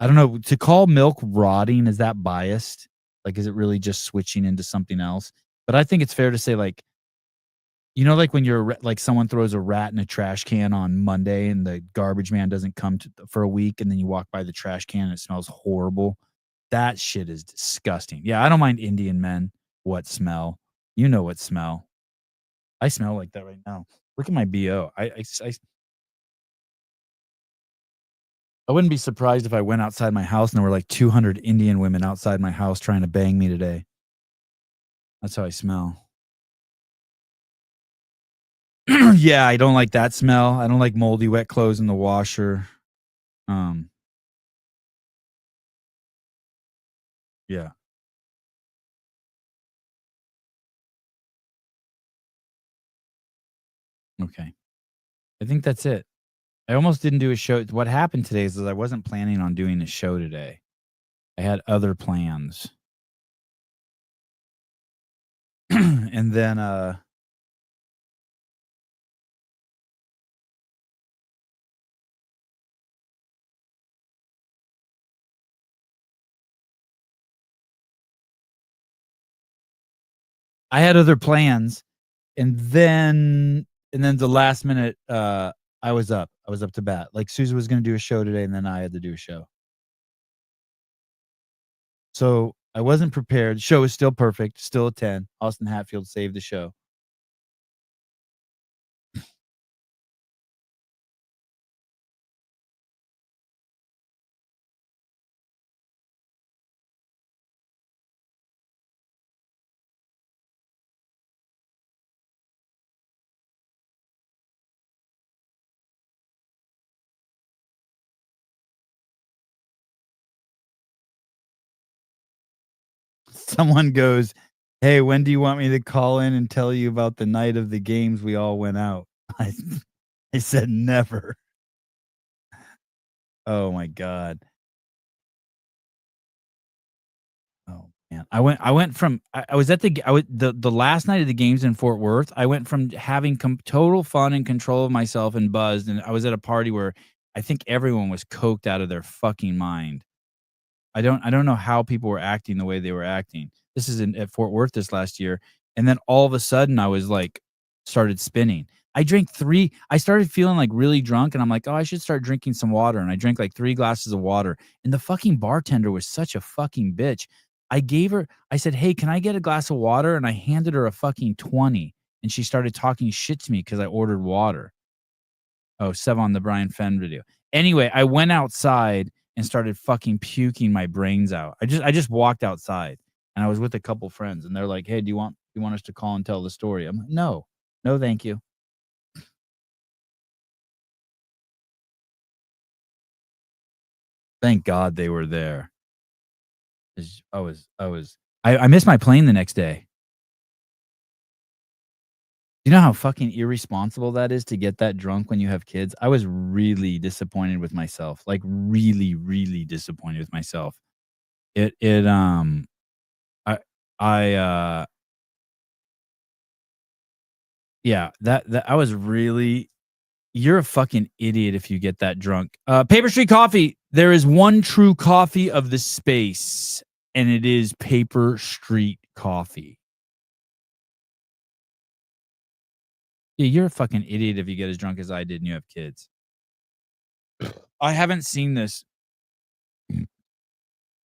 I don't know. To call milk rotting, is that biased? Like, is it really just switching into something else? But I think it's fair to say, like, you know, like when like someone throws a rat in a trash can on Monday and the garbage man doesn't come for a week, and then you walk by the trash can and it smells horrible. That shit is disgusting. Yeah, I don't mind Indian men. What smell? You know what smell. I smell like that right now. Look at my BO. I wouldn't be surprised if I went outside my house and there were like 200 Indian women outside my house trying to bang me today. That's how I smell. Yeah, I don't like that smell. I don't like moldy wet clothes in the washer. Yeah. Okay. I think that's it. I almost didn't do a show. What happened today is I wasn't planning on doing a show today. I had other plans. And then I had other plans, and then the last minute I was up to bat. Like Susan was going to do a show today, and then I had to do a show. So I wasn't prepared. The show is still perfect, still a 10. Austin Hatfield saved the show. Someone goes, "Hey, when do you want me to call in and tell you about the night of the games we all went out?" I said never. Oh my god. Oh man. I went from I was at the last night of the games in Fort Worth. I went from having total fun and control of myself and buzzed, and I was at a party where I think everyone was coked out of their fucking mind. I don't know how people were acting the way they were acting. This is at Fort Worth this last year, and then all of a sudden I was like started spinning. I started feeling like really drunk, and I'm like, "Oh, I should start drinking some water." And I drank like 3 glasses of water, and the fucking bartender was such a fucking bitch. I said, "Hey, can I get a glass of water?" And I handed her a fucking 20, and she started talking shit to me because I ordered water. Oh, Sevon, the Brian Fenn video. Anyway, I went outside and started fucking puking my brains out. I just walked outside, and I was with a couple friends, and they're like, "Hey, do you want us to call and tell the story?" I'm like, "No, thank you." Thank God they were there. I missed my plane the next day. You know how fucking irresponsible that is to get that drunk when you have kids? I was really disappointed with myself. Like really, really disappointed with myself. I yeah, that I was really. You're a fucking idiot if you get that drunk. Paper Street Coffee. There is one true coffee of the space, and it is Paper Street Coffee. Yeah, you're a fucking idiot if you get as drunk as I did and you have kids. I haven't seen this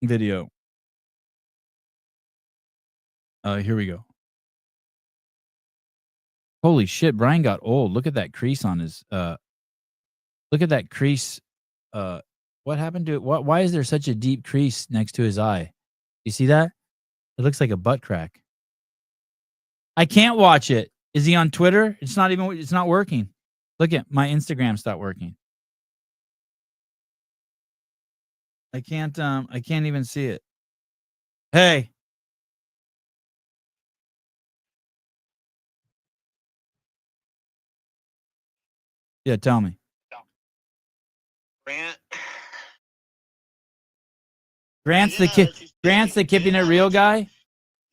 video. Here we go. Holy shit, Brian got old. Look at that crease on his look at that crease What happened to it? Why is there such a deep crease next to his eye? You see that? It looks like a butt crack. I can't watch it. Is he on Twitter? It's not working. Look at my Instagram stopped working. I can't even see it. Hey. Yeah, tell me. Grant's the keeping it real guy?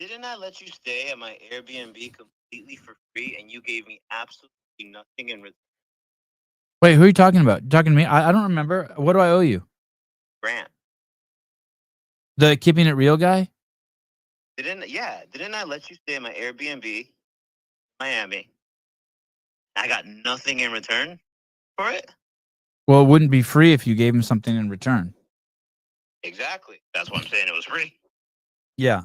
Didn't I let you stay at my Airbnb completely for free and you gave me absolutely nothing in return? Wait, who are you talking about? You talking to me? I don't remember. What do I owe you? Grant. The keeping it real guy? Didn't I let you stay at my Airbnb, Miami? I got nothing in return for it? Well, it wouldn't be free if you gave him something in return. Exactly. That's what I'm saying. It was free. Yeah.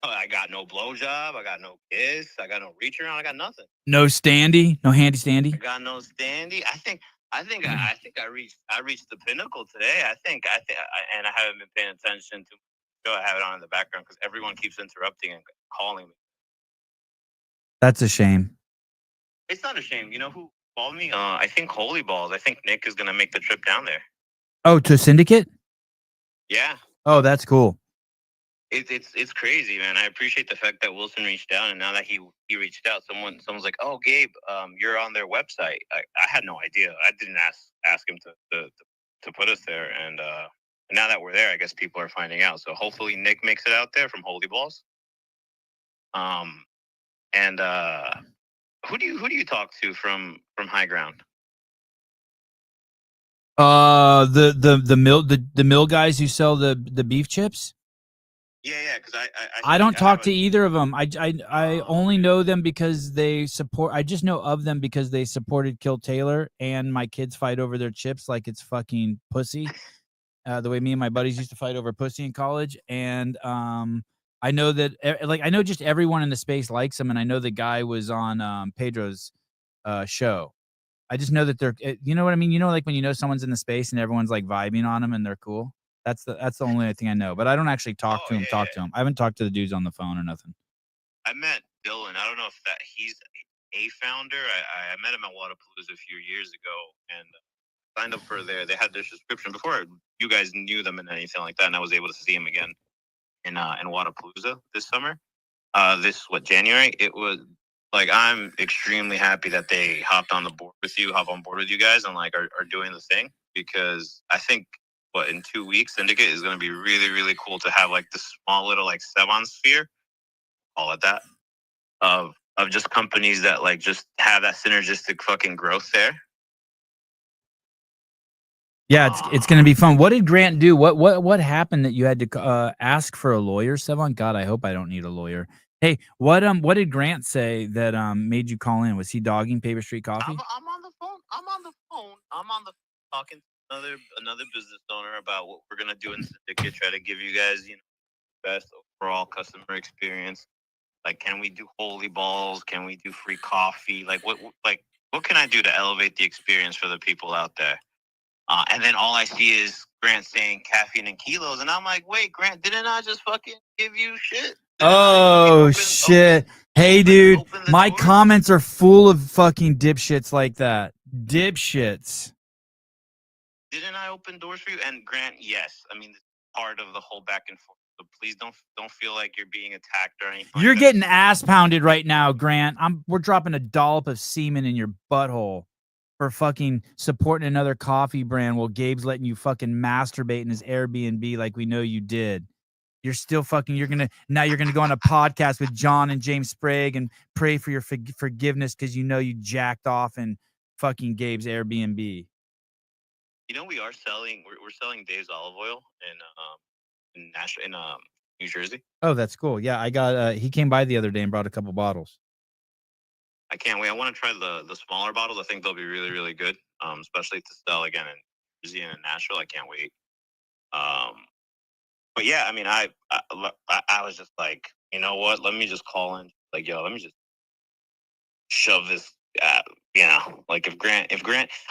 I got no blowjob. I got no kiss. I got no reach around. I got nothing. No standy? No handy standy? I got no standy. I think I reached the pinnacle today. And I haven't been paying attention to. So I have it on in the background because everyone keeps interrupting and calling me. That's a shame. It's not a shame. You know who called me? I think Holy Balls. I think Nick is gonna make the trip down there. Oh, to Syndicate? Yeah. Oh, that's cool. It's crazy, man. I appreciate the fact that Wilson reached out, and now that he reached out, someone's like, "Oh, Gabe, you're on their website." I had no idea. I didn't ask him to put us there, and now that we're there, I guess people are finding out. So hopefully Nick makes it out there from Holy Balls. And who do you talk to from High Ground? The mill guys who sell the beef chips. Yeah, because I don't talk to either of them. I only know them because they support. I just know of them because they supported Kill Taylor, and my kids fight over their chips like it's fucking pussy. The way me and my buddies used to fight over pussy in college, and I know that I know just everyone in the space likes them, and I know the guy was on Pedro's show. I just know that they're, you know what I mean? You know, like when you know someone's in the space and everyone's like vibing on them and they're cool. That's the only thing I know. But I don't actually talk to him. To him. I haven't talked to the dudes on the phone or nothing. I met Dylan. I don't know if he's a founder. I met him at Wodify a few years ago and signed up for there. They had their subscription before you guys knew them and anything like that. And I was able to see him again in Wodapalooza this summer. January? It was like, I'm extremely happy that they hop on board with you guys and like are doing the thing, because I think in 2 weeks Syndicate is going to be really, really cool to have like this small little like Sevon sphere, call it that, of just companies that like just have that synergistic fucking growth there. Yeah, it's going to be fun. What did Grant do? What happened that you had to ask for a lawyer, Sevon? God, I hope I don't need a lawyer. Hey, what did Grant say that made you call in? Was he dogging Paper Street Coffee? I'm on the phone. I'm on the phone talking to another business owner about what we're gonna do in Syndicate. Try to give you guys, best overall customer experience. Like, can we do Holy Balls? Can we do free coffee? Like, what can I do to elevate the experience for the people out there? And then all I see is Grant saying caffeine and kilos, and I'm like, wait, Grant, didn't I just fucking give you shit? Shit. Hey, dude, my comments are full of fucking dipshits like that. Dipshits. Didn't I open doors for you? And Grant, yes. I mean, it's part of the whole back and forth. So please don't feel like you're being attacked or anything. You're getting ass pounded right now, Grant. We're dropping a dollop of semen in your butthole for fucking supporting another coffee brand while Gabe's letting you fucking masturbate in his Airbnb like we know you did. You're still fucking, you're going to go on a podcast with John and James Sprague and pray for your forgiveness because you know you jacked off in fucking Gabe's Airbnb. We're selling Dave's olive oil in New Jersey. Oh, that's cool. Yeah, I got, he came by the other day and brought a couple bottles. I can't wait. I want to try the smaller bottles. I think they'll be really, really good, especially to sell again in Jersey and in Nashville. I can't wait. But yeah, I mean, I was just like, you know what? Let me just call in. Like, yo, let me just shove this. Like if Grant,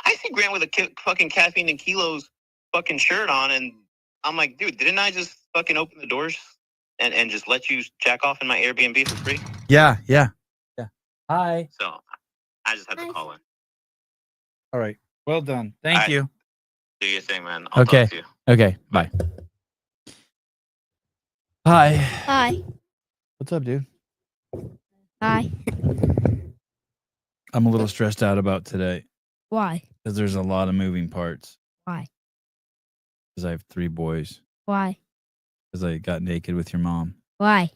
I see Grant with a fucking caffeine and kilos fucking shirt on, and I'm like, dude, didn't I just fucking open the doors and just let you jack off in my Airbnb for free? Yeah. Hi. So I just had to call in. All right. Well done. Thank you. Do your thing, man. I'll Okay. talk to you. Okay. Bye. Hi. Hi. What's up, dude? Hi. I'm a little stressed out about today Why? because there's a lot of moving parts. Why? Because I have 3 boys. Why? Because I got naked with your mom. Why?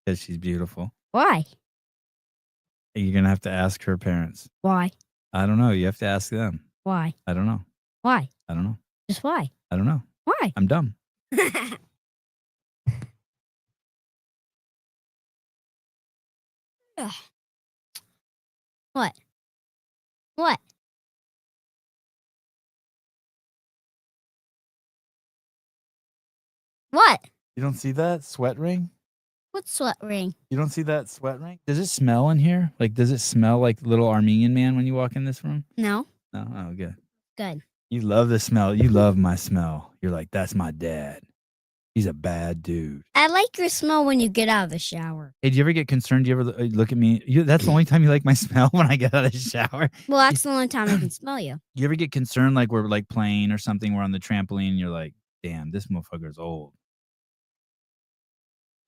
Because she's beautiful. Why? You're going to have to ask her parents. Why? I don't know. You have to ask them. Why? I don't know. Why? I don't know. Just why? I don't know. Why? I'm dumb. Ugh. What? What? What? You don't see that sweat ring? What sweat ring? You don't see that sweat ring? Does it smell in here? Like, does it smell like little Armenian man when you walk in this room? No. No? Oh, good. Good. You love the smell. You love my smell. You're like, that's my dad. He's a bad dude. I like your smell when you get out of the shower. Hey, do you ever get concerned? Do you ever look at me? That's the only time you like my smell, when I get out of the shower. Well, that's the only time I can smell you. You ever get concerned, like we're like playing or something, we're on the trampoline, and you're like, damn, this motherfucker's old.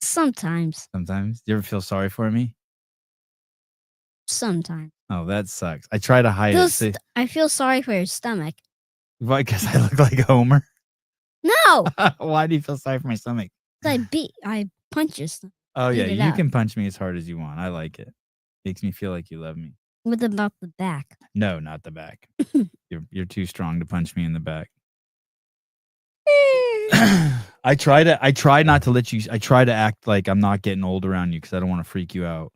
Sometimes. Sometimes. Do you ever feel sorry for me? Sometimes. Oh, that sucks. I try to hide it. I feel sorry for your stomach. Why? Because I look like Homer? No. Why do you feel sorry for my stomach? I punch your stomach. Oh, yeah. Beat it You up. can punch me as hard as you want. I like it. Makes me feel like you love me. What about the back? No, not the back. You're too strong to punch me in the back. I try to act like I'm not getting old around you because I don't want to freak you out.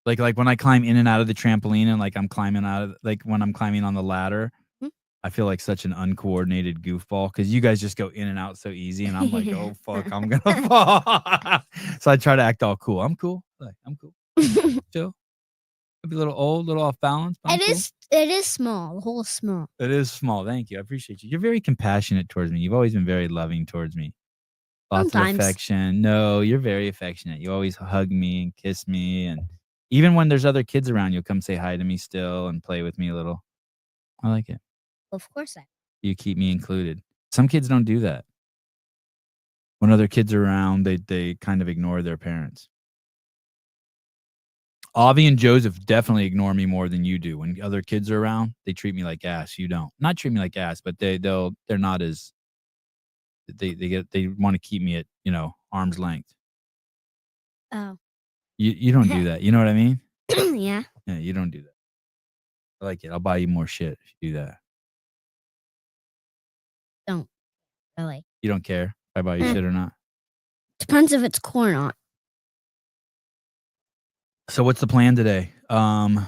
Like when I climb in and out of the trampoline and like I'm climbing out of, like when I'm climbing on the ladder, I feel like such an uncoordinated goofball because you guys just go in and out so easy, and I'm like, oh fuck, I'm gonna fall. So I try to act all cool. I'm cool. Like, I'm cool. Chill. Maybe a little old, a little off balance. But It is small. The hole is small. It is small. Thank you. I appreciate you. You're very compassionate towards me. You've always been very loving towards me. Lots Sometimes. of affection. No, you're very affectionate. You always hug me and kiss me, and even when there's other kids around, you'll come say hi to me still and play with me a little. I like it. Of course You keep me included. Some kids don't do that. When other kids are around, they kind of ignore their parents. Avi and Joseph definitely ignore me more than you do. When other kids are around, they treat me like ass. You don't. Not treat me like ass, but they're not as they want to keep me at, arm's length. Oh. You don't do that. You know what I mean? Yeah. Yeah, you don't do that. I like it. I'll buy you more shit if you do that. Don't. Really. You don't care if I buy you shit or not? Depends if it's cool or not. So what's the plan today? I'm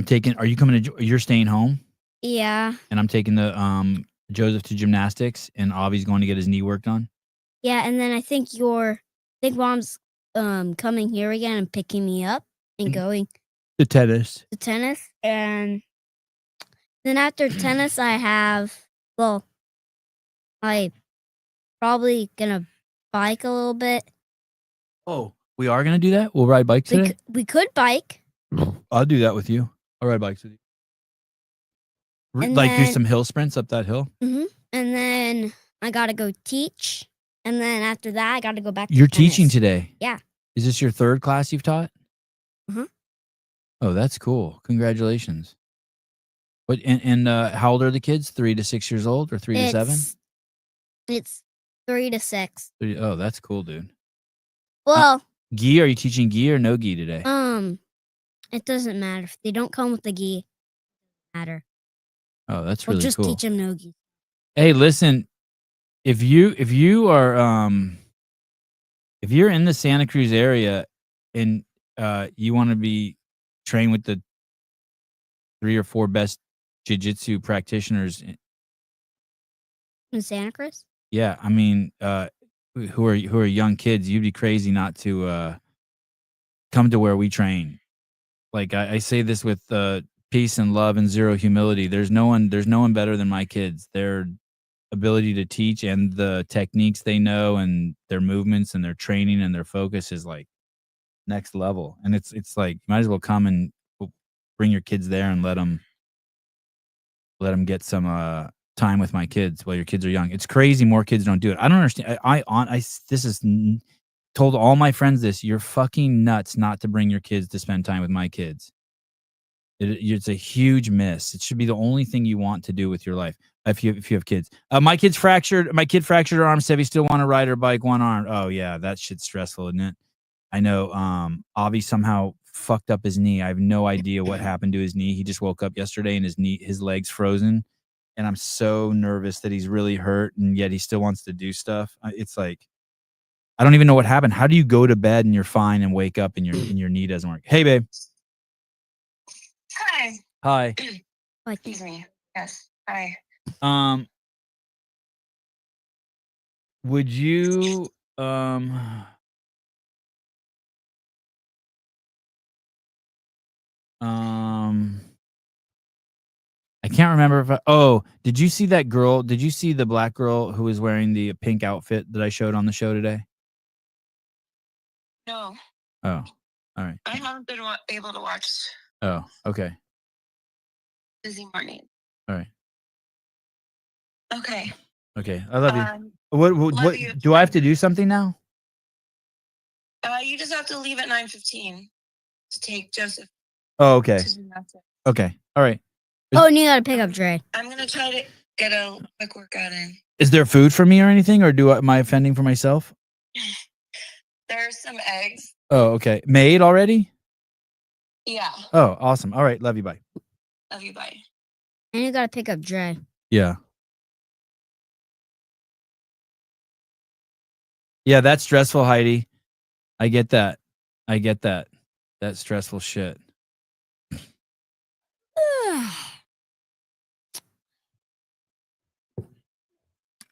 taking, are you coming to, you're staying home? Yeah. And I'm taking the Joseph to gymnastics, and Avi's going to get his knee work done? Yeah, and then I think mom's coming here again and picking me up and going to tennis. And then after tennis I probably gonna bike a little bit. Oh, we are gonna do that? We'll ride bikes today? We could bike. I'll do that with you. I'll ride bikes with you. And do then- some hill sprints up that hill? And then I gotta go teach. And then after that I gotta go back to You're tennis. teaching today? Yeah. Is this your 3rd class you've taught? Mhm. Oh, that's cool. Congratulations. What and how old are the kids? 3 to 6 years old, or 3 to 7? It's 3 to 6. Oh, that's cool, dude. Well, Gi, are you teaching gi or no gi today? it doesn't matter if they don't come with the gi. Matter. Oh, that's We'll really just cool. teach them no gi. Hey, listen, if you are if you're in the Santa Cruz area and you want to be trained with the 3 or 4 best jiu-jitsu practitioners, In Santa Cruz? yeah, I mean, who are young kids, you'd be crazy not to come to where we train. Like I say this with peace and love and zero humility. There's no one better than my kids. Their ability to teach and the techniques they know and their movements and their training and their focus is like next level. And it's like you might as well come and bring your kids there and let them get some time with my kids while your kids are young. It's crazy more kids don't do it. I don't understand. This is told all my friends this. You're fucking nuts not to bring your kids to spend time with my kids. It's a huge miss. It should be the only thing you want to do with your life if you have kids. My kid fractured her arm. Said he still want to ride her bike one arm. Oh yeah, that shit's stressful, isn't it? I know. Avi somehow fucked up his knee. I have no idea what happened to his knee. He just woke up yesterday and his leg's frozen, and I'm so nervous that he's really hurt, and yet he still wants to do stuff. It's like I don't even know what happened. How do you go to bed and you're fine and wake up and your knee doesn't work? Hey, babe. Hi. Hi. Excuse me. Yes. Hi. Would you I can't remember if did you see that girl? Did you see the black girl who was wearing the pink outfit that I showed on the show today? No. Oh, all right. I haven't been able to watch. Oh, okay. Busy morning. All right. Okay. Okay. I love you. Love What you. do I have to do something now? You just have to leave at 9:15 to take Joseph. Oh, okay. to the doctor. Okay. All right. Oh, and you gotta pick up Dre. I'm gonna try to get a quick workout in. Is there food for me or anything, or am I offending for myself? There's some eggs. Oh, okay. Made already? Yeah. Oh, awesome. All right. Love you. Bye. Love you. Bye. And you gotta pick up Dre. Yeah. Yeah, that's stressful, Heidi. I get that. That's stressful shit.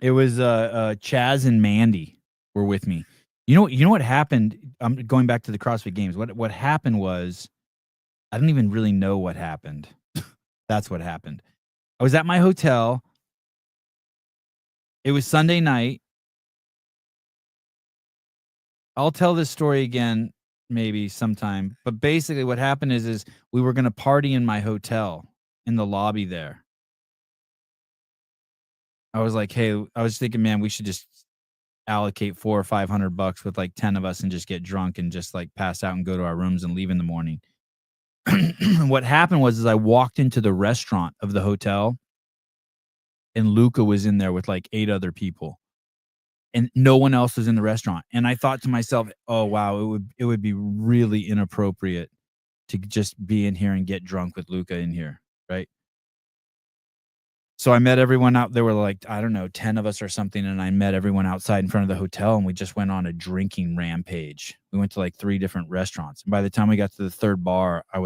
It was Chaz and Mandy were with me. You know what happened? I'm going back to the CrossFit Games. What happened was I don't even really know what happened. That's what happened. I was at my hotel. It was Sunday night. I'll tell this story again maybe sometime. But basically what happened is we were going to party in my hotel in the lobby there. I was like, hey, I was thinking, man, we should just allocate $400 or $500 with like 10 of us and just get drunk and just like pass out and go to our rooms and leave in the morning. What happened was I walked into the restaurant of the hotel and Luca was in there with like 8 other people and no one else was in the restaurant. And I thought to myself, oh, wow, it would be really inappropriate to just be in here and get drunk with Luca in here. Right. So I met everyone out. There were like, I don't know, 10 of us or something. And I met everyone outside in front of the hotel and we just went on a drinking rampage. We went to like 3 different restaurants. And by the time we got to the 3rd bar, I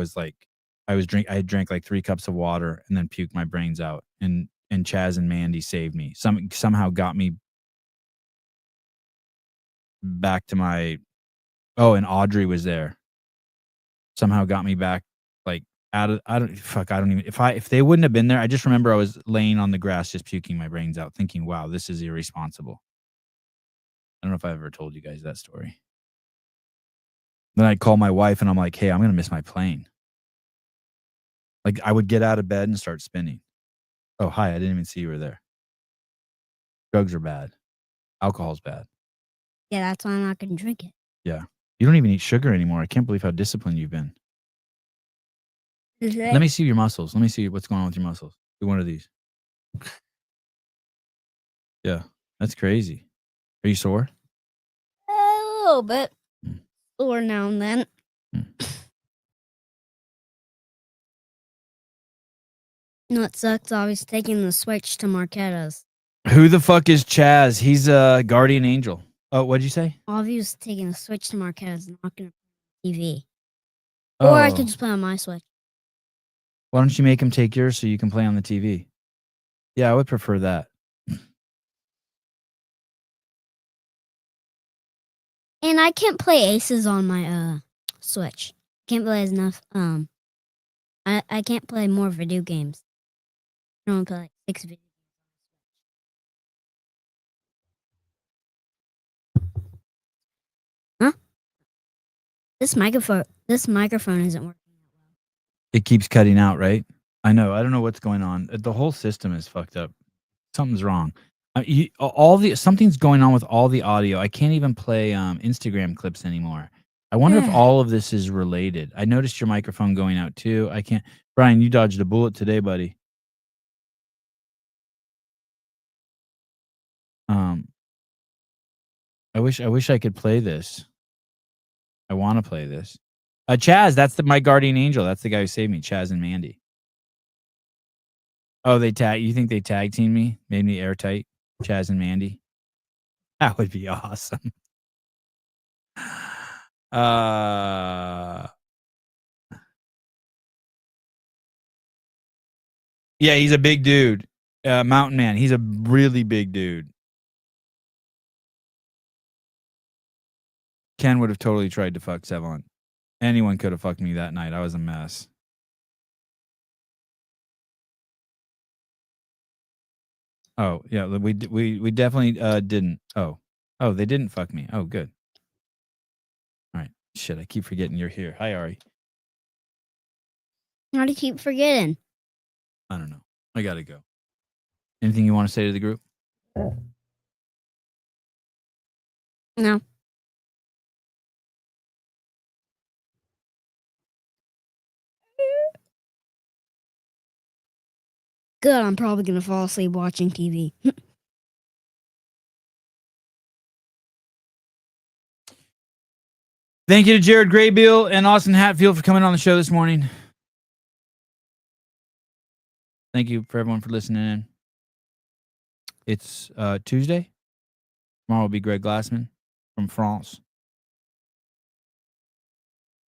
had drank like 3 cups of water and then puked my brains out. And Chaz and Mandy saved me. Somehow got me back to my, and Audrey was there. Somehow got me back like, if they wouldn't have been there, I just remember I was laying on the grass just puking my brains out thinking, wow, this is irresponsible. I don't know if I ever told you guys that story. Then I'd call my wife and I'm like, hey, I'm going to miss my plane. Like I would get out of bed and start spinning. Oh, hi, I didn't even see you were there. Drugs are bad. Alcohol's bad. Yeah, that's why I'm not gonna drink it. Yeah. You don't even eat sugar anymore. I can't believe how disciplined you've been. Let me see your muscles. Let me see what's going on with your muscles. Do one of these. Yeah, that's crazy. Are you sore? A little bit. Sore now and then. You know what sucks? I was taking the switch to Marquetta's. Who the fuck is Chaz? He's a guardian angel. Oh, what'd you say? Avi was taking the switch to Marquetta's and not gonna play on TV. Or I could just play on my switch. Why don't you make him take yours so you can play on the TV? Yeah, I would prefer that. And I can't play aces on my Switch. Can't play enough I can't play more video games. I don't play like 6 video games. Huh? This microphone isn't working. It keeps cutting out, right? I know. I don't know what's going on. The whole system is fucked up. Something's wrong. Something's going on with all the audio. I can't even play Instagram clips anymore. I wonder if all of this is related. I noticed your microphone going out too. I can't. Brian, you dodged a bullet today, buddy. I wish I could play this. I want to play this. Chaz, that's my guardian angel. That's the guy who saved me. Chaz and Mandy. Oh, you think they tag teamed me? Made me airtight? Chaz and Mandy? That would be awesome. Yeah, he's a big dude. Mountain Man. He's a really big dude. Ken would have totally tried to fuck Sevon. Anyone could have fucked me that night. I was a mess. Oh, yeah, we definitely didn't. Oh, they didn't fuck me. Oh, good. All right. Shit, I keep forgetting you're here. Hi, Ari. How do you keep forgetting? I don't know. I got to go. Anything you want to say to the group? No. Good, I'm probably going to fall asleep watching TV. Thank you to Jared Graybeal and Austin Hatfield for coming on the show this morning. Thank you for everyone for listening in. It's Tuesday. Tomorrow will be Greg Glassman from France.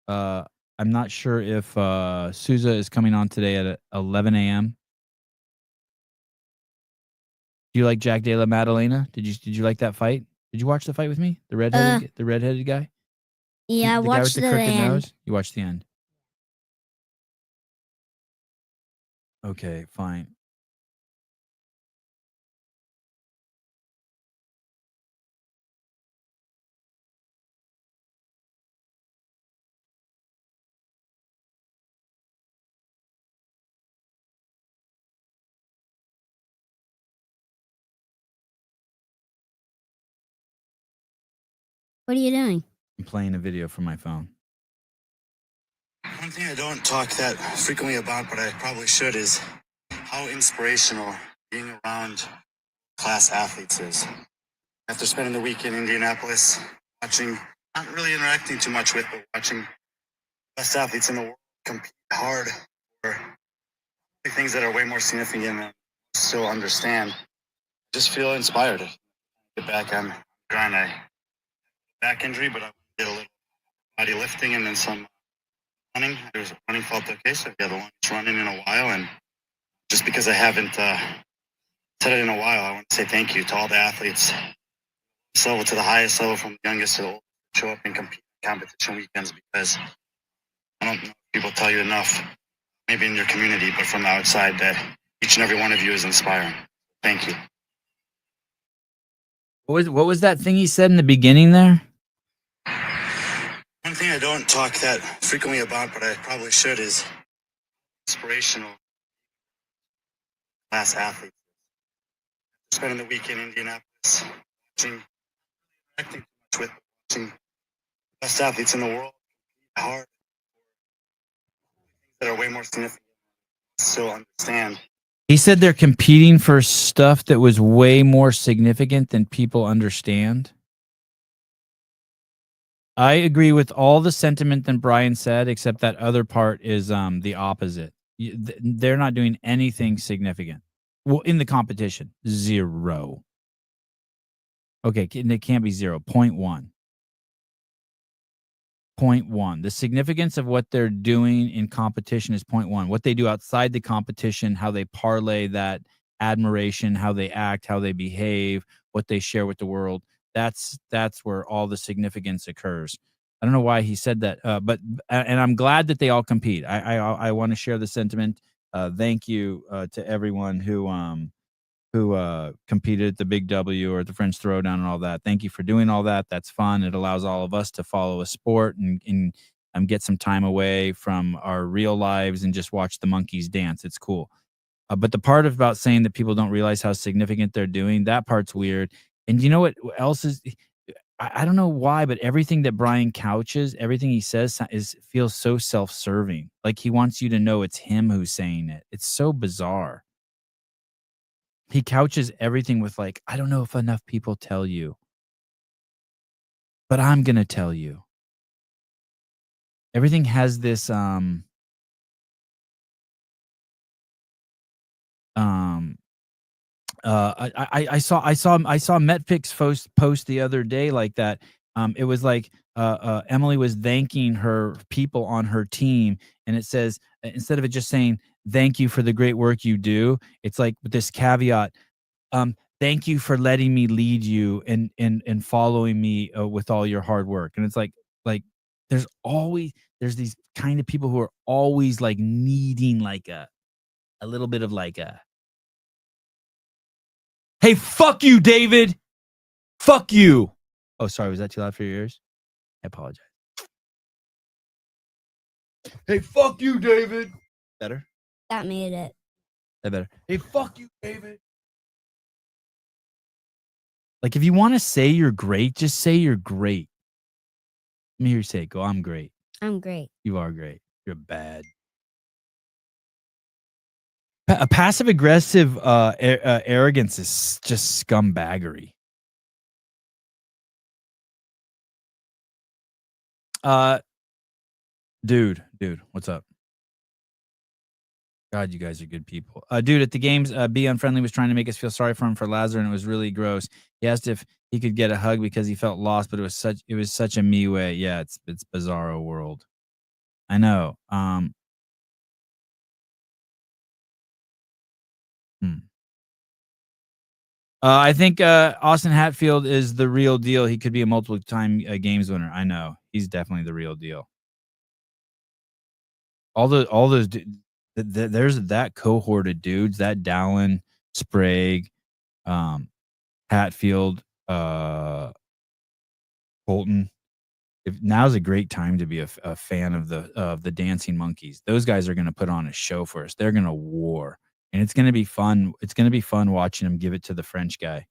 I'm not sure if Souza is coming on today at 11 a.m. Do you like Jack de la Maddalena? Did you like that fight? Did you watch the fight with me? The redheaded guy? Yeah, I the guy with watched the the crooked end. nose? You watched the end. Okay, fine. What are you doing? I'm playing a video from my phone. One thing I don't talk that frequently about, but I probably should, is how inspirational being around class athletes is. After spending the week in Indianapolis, watching, not really interacting too much with, but watching best athletes in the world compete hard for things that are way more significant than still understand, just feel inspired to get back on grind. I back injury, but I did a little body lifting and then some running. Running felt okay, so I've got the longest running in a while. And just because I haven't said it in a while, I want to say thank you to all the athletes, level to the highest level, from the youngest to the oldest, show up and compete in competition weekends, because I don't know if people tell you enough, maybe in your community, but from the outside, that each and every one of you is inspiring. Thank you. What was that thing he said in the beginning there? One thing I don't talk that frequently about, but I probably should, is inspirational class athletes. Spending the week in Indianapolis, interacting with best athletes in the world, hard, that are way more significant, still understand. He said they're competing for stuff that was way more significant than people understand. I agree with all the sentiment that Brian said, except that other part is the opposite. They're not doing anything significant. Well, in the competition, 0. Okay, it can't be 0. 0.1. 0.1. The significance of what they're doing in competition is 0.1. What they do outside the competition, how they parlay that admiration, how they act, how they behave, what they share with the world, that's where all the significance occurs. I don't know why he said that, but and I'm glad that they all compete. I want to share the sentiment. Thank you to everyone who competed at the Big W or at the French Throwdown and all that. Thank you for doing all that. That's fun. It allows all of us to follow a sport and get some time away from our real lives and just watch the monkeys dance. It's cool. But the part about saying that people don't realize how significant they're doing, that part's weird. And you know what else is? I don't know why, but everything that Brian couches, everything he says feels so self-serving. Like he wants you to know it's him who's saying it. It's so bizarre. He couches everything with like, I don't know if enough people tell you, but I'm going to tell you. Everything has this, I saw Metfix post the other day like that. It was like, Emily was thanking her people on her team. And it says, instead of it just saying, thank you for the great work you do, it's like with this caveat, thank you for letting me lead you and following me with all your hard work. And it's like there's these kind of people who are always like needing like a little bit of like a, hey, fuck you, David. Fuck you. Oh, sorry. Was that too loud for your ears? I apologize. Hey, fuck you, David. Better? That made it. That better. Hey, fuck you, David. Like, if you want to say you're great, just say you're great. Let me hear you say it. Go, I'm great. I'm great. You are great. You're bad. A passive-aggressive arrogance is just scumbaggery. Dude, what's up? God, you guys are good people. Dude, at the games, Be Unfriendly was trying to make us feel sorry for him for Lazar, and it was really gross. He asked if he could get a hug because he felt lost, but it was such a me way. Yeah, it's bizarro world. I know. I think Austin Hatfield is the real deal. He could be a multiple-time games winner. I know. He's definitely the real deal. All those there's that cohort of dudes, that Dallin, Sprague, Hatfield, Bolton. Now's a great time to be a fan of the Dancing Monkeys. Those guys are going to put on a show for us. They're going to war, and it's going to be fun. It's going to be fun watching them give it to the French guy,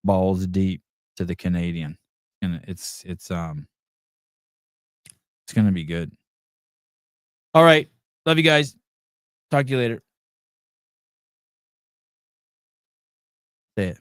balls deep to the Canadian, and it's going to be good. All right, love you guys. Talk to you later. Say it.